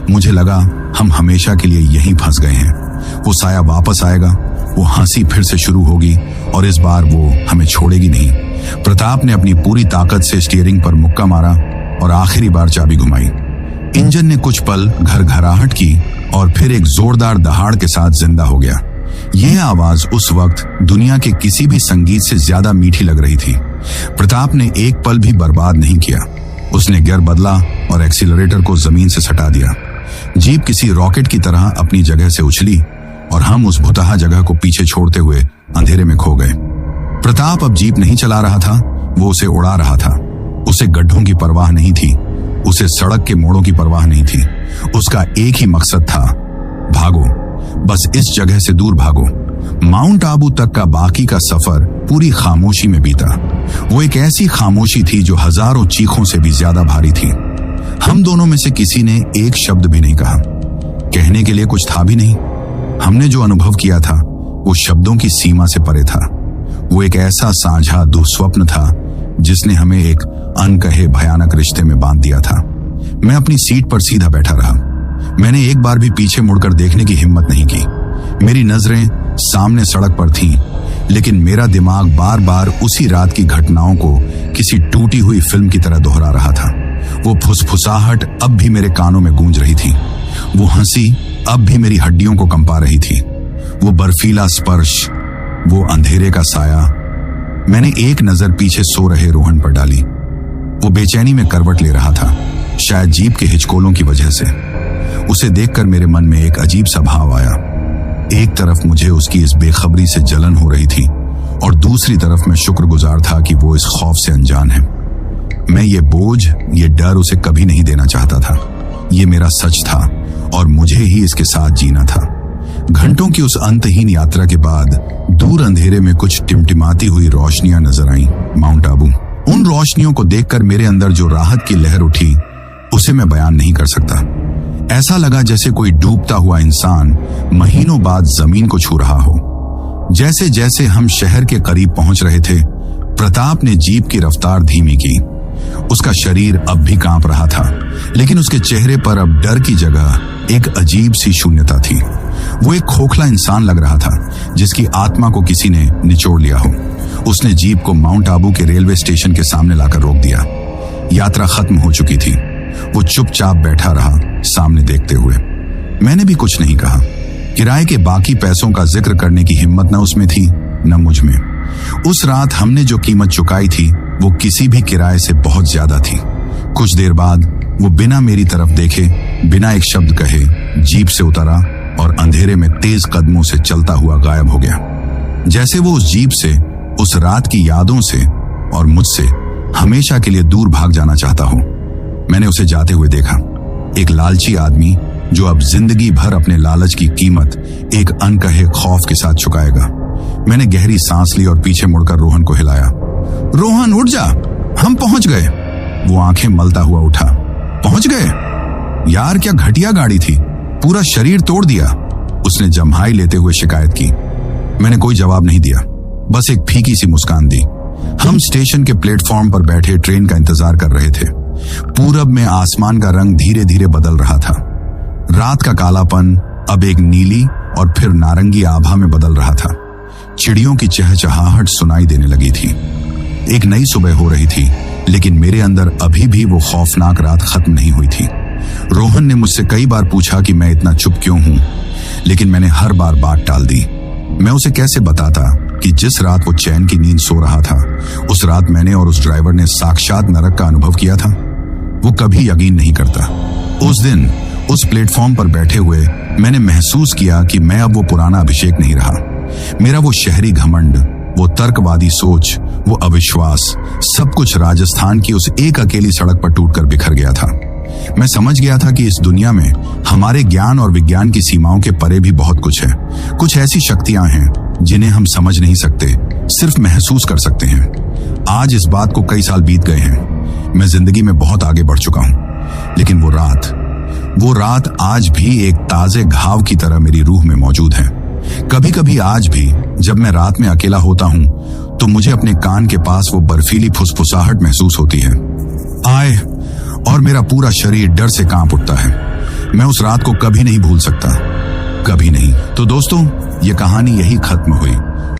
मुझे लगा हम हमेशा के लिए यहीं फंस गए हैं। वो साया वापस आएगा, वो हंसी फिर से शुरू होगी और इस बार वो हमें छोड़ेगी नहीं। प्रताप ने अपनी पूरी ताकत से स्टीयरिंग पर मुक्का मारा और आखिरी बार चाबी घुमाई। इंजन ने कुछ पल घरघराहट की और फिर एक जोरदार दहाड़ के साथ जिंदा हो गया। यह आवाज उस वक्त दुनिया के किसी भी संगीत से ज्यादा मीठी लग रही थी। प्रताप ने एक पल भी बर्बाद नहीं किया। उसने गियर बदला और एक्सीलरेटर को जमीन से सटा दिया। जीप किसी रॉकेट की तरह अपनी जगह से उछली और हम उस भुतहा जगह को पीछे छोड़ते हुए अंधेरे में खो गए। प्रताप अब जीप नहीं चला रहा था, वो उसे उड़ा रहा था। उसे गड्ढों की परवाह नहीं थी, उसे सड़क के मोड़ों की परवाह नहीं थी। उसका एक ही मकसद था, भागो, बस इस जगह से दूर भागो। माउंट आबू तक का बाकी का सफर पूरी खामोशी में बीता। वो एक ऐसी खामोशी थी जो हजारों चीखों से भी ज्यादा भारी थी। हम दोनों में से किसी ने एक शब्द भी नहीं कहा। कहने के लिए कुछ था भी नहीं। हमने जो अनुभव किया था वो शब्दों की सीमा से परे था। वो एक ऐसा साझा दुस्वप्न था जिसने हमें एक अनकहे भयानक रिश्ते में बांध दिया था। मैं अपनी सीट पर सीधा बैठा रहा। मैंने एक बार भी पीछे मुड़कर देखने की हिम्मत नहीं की। मेरी नजरें सामने सड़क पर थीं, लेकिन मेरा दिमाग बार बार उसी रात की घटनाओं को किसी टूटी हुई फिल्म की तरह दोहरा रहा था। वो फुसफुसाहट अब भी मेरे कानों में गूंज रही थी। वो हंसी अब भी मेरी हड्डियों को कंपा रही थी। वो बर्फीला स्पर्श, वो अंधेरे का साया। मैंने एक नजर पीछे सो रहे रोहन पर डाली। वो बेचैनी में करवट ले रहा था, शायद जीप के हिचकोलों की वजह से। उसे देखकर मेरे मन में एक अजीब सा भाव आया। एक तरफ मुझे उसकी इस बेखबरी से जलन हो रही थी और दूसरी तरफ मैं शुक्रगुजार था कि वो इस खौफ से अनजान है। मैं ये बोझ, ये डर उसे कभी नहीं देना चाहता था। ये मेरा सच था और मुझे ही इसके साथ जीना था। घंटों की उस अंतहीन यात्रा के बाद दूर अंधेरे में कुछ टिमटिमाती हुई रोशनियां नजर आईं। माउंट आबू। उन रोशनियों को देखकर मेरे अंदर जो राहत की लहर उठी, उसे मैं बयान नहीं कर सकता। ऐसा लगा जैसे कोई डूबता हुआ इंसान महीनों बाद जमीन को छू रहा हो। जैसे जैसे हम शहर के करीब पहुंच रहे थे, प्रताप ने जीप की रफ्तार धीमी की। उसका शरीर अब भी कांप रहा था, लेकिन उसके चेहरे पर अब डर की जगह एक अजीब सी शून्यता थी। वो एक खोखला इंसान लग रहा था, जिसकी आत्मा को किसी ने निचोड़ लिया हो। उसने जीप को माउंट आबू के रेलवे स्टेशन के सामने लाकर रोक दिया। यात्रा खत्म हो चुकी थी। वो चुपचाप बैठा रहा, सामने देखते हुए। मैंने भी कुछ नहीं कहा। किराए के बाकी पैसों का जिक्र करने की हिम्मत न उसमें थी, न मुझ में। उस रात हमने जो कीमत चुकाई थी, वो किसी भी किराए से बहुत ज्यादा थी। कुछ देर बाद वो बिना मेरी तरफ देखे, बिना एक शब्द कहे, जीप से उतरा और अंधेरे में तेज कदमों से चलता हुआ गायब हो गया। जैसे वो उस जीप से, उस रात की यादों से और मुझसे हमेशा के लिए दूर भाग जाना चाहता हो। मैंने उसे जाते हुए देखा। एक लालची आदमी जो अब जिंदगी भर अपने लालच की कीमत एक अनकहे खौफ के साथ चुकाएगा। मैंने गहरी सांस ली और पीछे मुड़कर रोहन को हिलाया। रोहन, उठ जा, हम पहुंच गए। वो आंखें मलता हुआ उठा। पहुंच गए? यार, क्या घटिया गाड़ी थी, पूरा शरीर तोड़ दिया, उसने जम्हाई लेते हुए शिकायत की। मैंने कोई जवाब नहीं दिया, बस एक फीकी सी मुस्कान दी। हम स्टेशन के प्लेटफॉर्म पर बैठे ट्रेन का इंतजार कर रहे थे। पूरब में आसमान का रंग धीरे धीरे बदल रहा था। रात का कालापन अब एक नीली और फिर नारंगी आभा में बदल रहा था। चिड़ियों की चहचहाहट सुनाई देने लगी थी। एक नई सुबह हो रही थी, लेकिन मेरे अंदर अभी भी वो खौफनाक रात खत्म नहीं हुई थी। रोहन ने मुझसे कई बार पूछा कि मैं इतना चुप क्यों हूं, लेकिन मैंने हर बार बात टाल दी। मैं उसे कैसे बताता कि जिस रात वो चैन की नींद सो रहा था, उस रात मैंने और उस ड्राइवर ने साक्षात नरक का अनुभव किया था। वो कभी यकीन नहीं करता। उस दिन उस प्लेटफॉर्म पर बैठे हुए मैंने महसूस किया कि मैं अब वो पुराना अभिषेक नहीं रहा। मेरा वो शहरी घमंड, वो तर्कवादी सोच, वो अविश्वास, सब कुछ राजस्थान की उस एक अकेली सड़क पर टूटकर बिखर गया था। मैं समझ गया था कि इस दुनिया में हमारे ज्ञान और विज्ञान की सीमाओं के परे भी बहुत कुछ है। कुछ ऐसी शक्तियां हैं जिन्हें हम समझ नहीं सकते, सिर्फ महसूस कर सकते हैं। आज इस बात को कई साल बीत गए हैं। मैं जिंदगी में बहुत आगे बढ़ चुका हूं, लेकिन वो रात आज भी एक ताजे घाव की तरह मेरी रूह में मौजूद है। कभी कभी आज भी जब मैं रात में अकेला होता हूं, तो मुझे अपने कान के पास वो बर्फीली फुसफुसाहट महसूस होती है। आए, और मेरा पूरा शरीर डर से कांप उठता है। मैं उस रात को कभी नहीं भूल सकता, कभी नहीं। तो दोस्तों, ये कहानी यही खत्म हुई।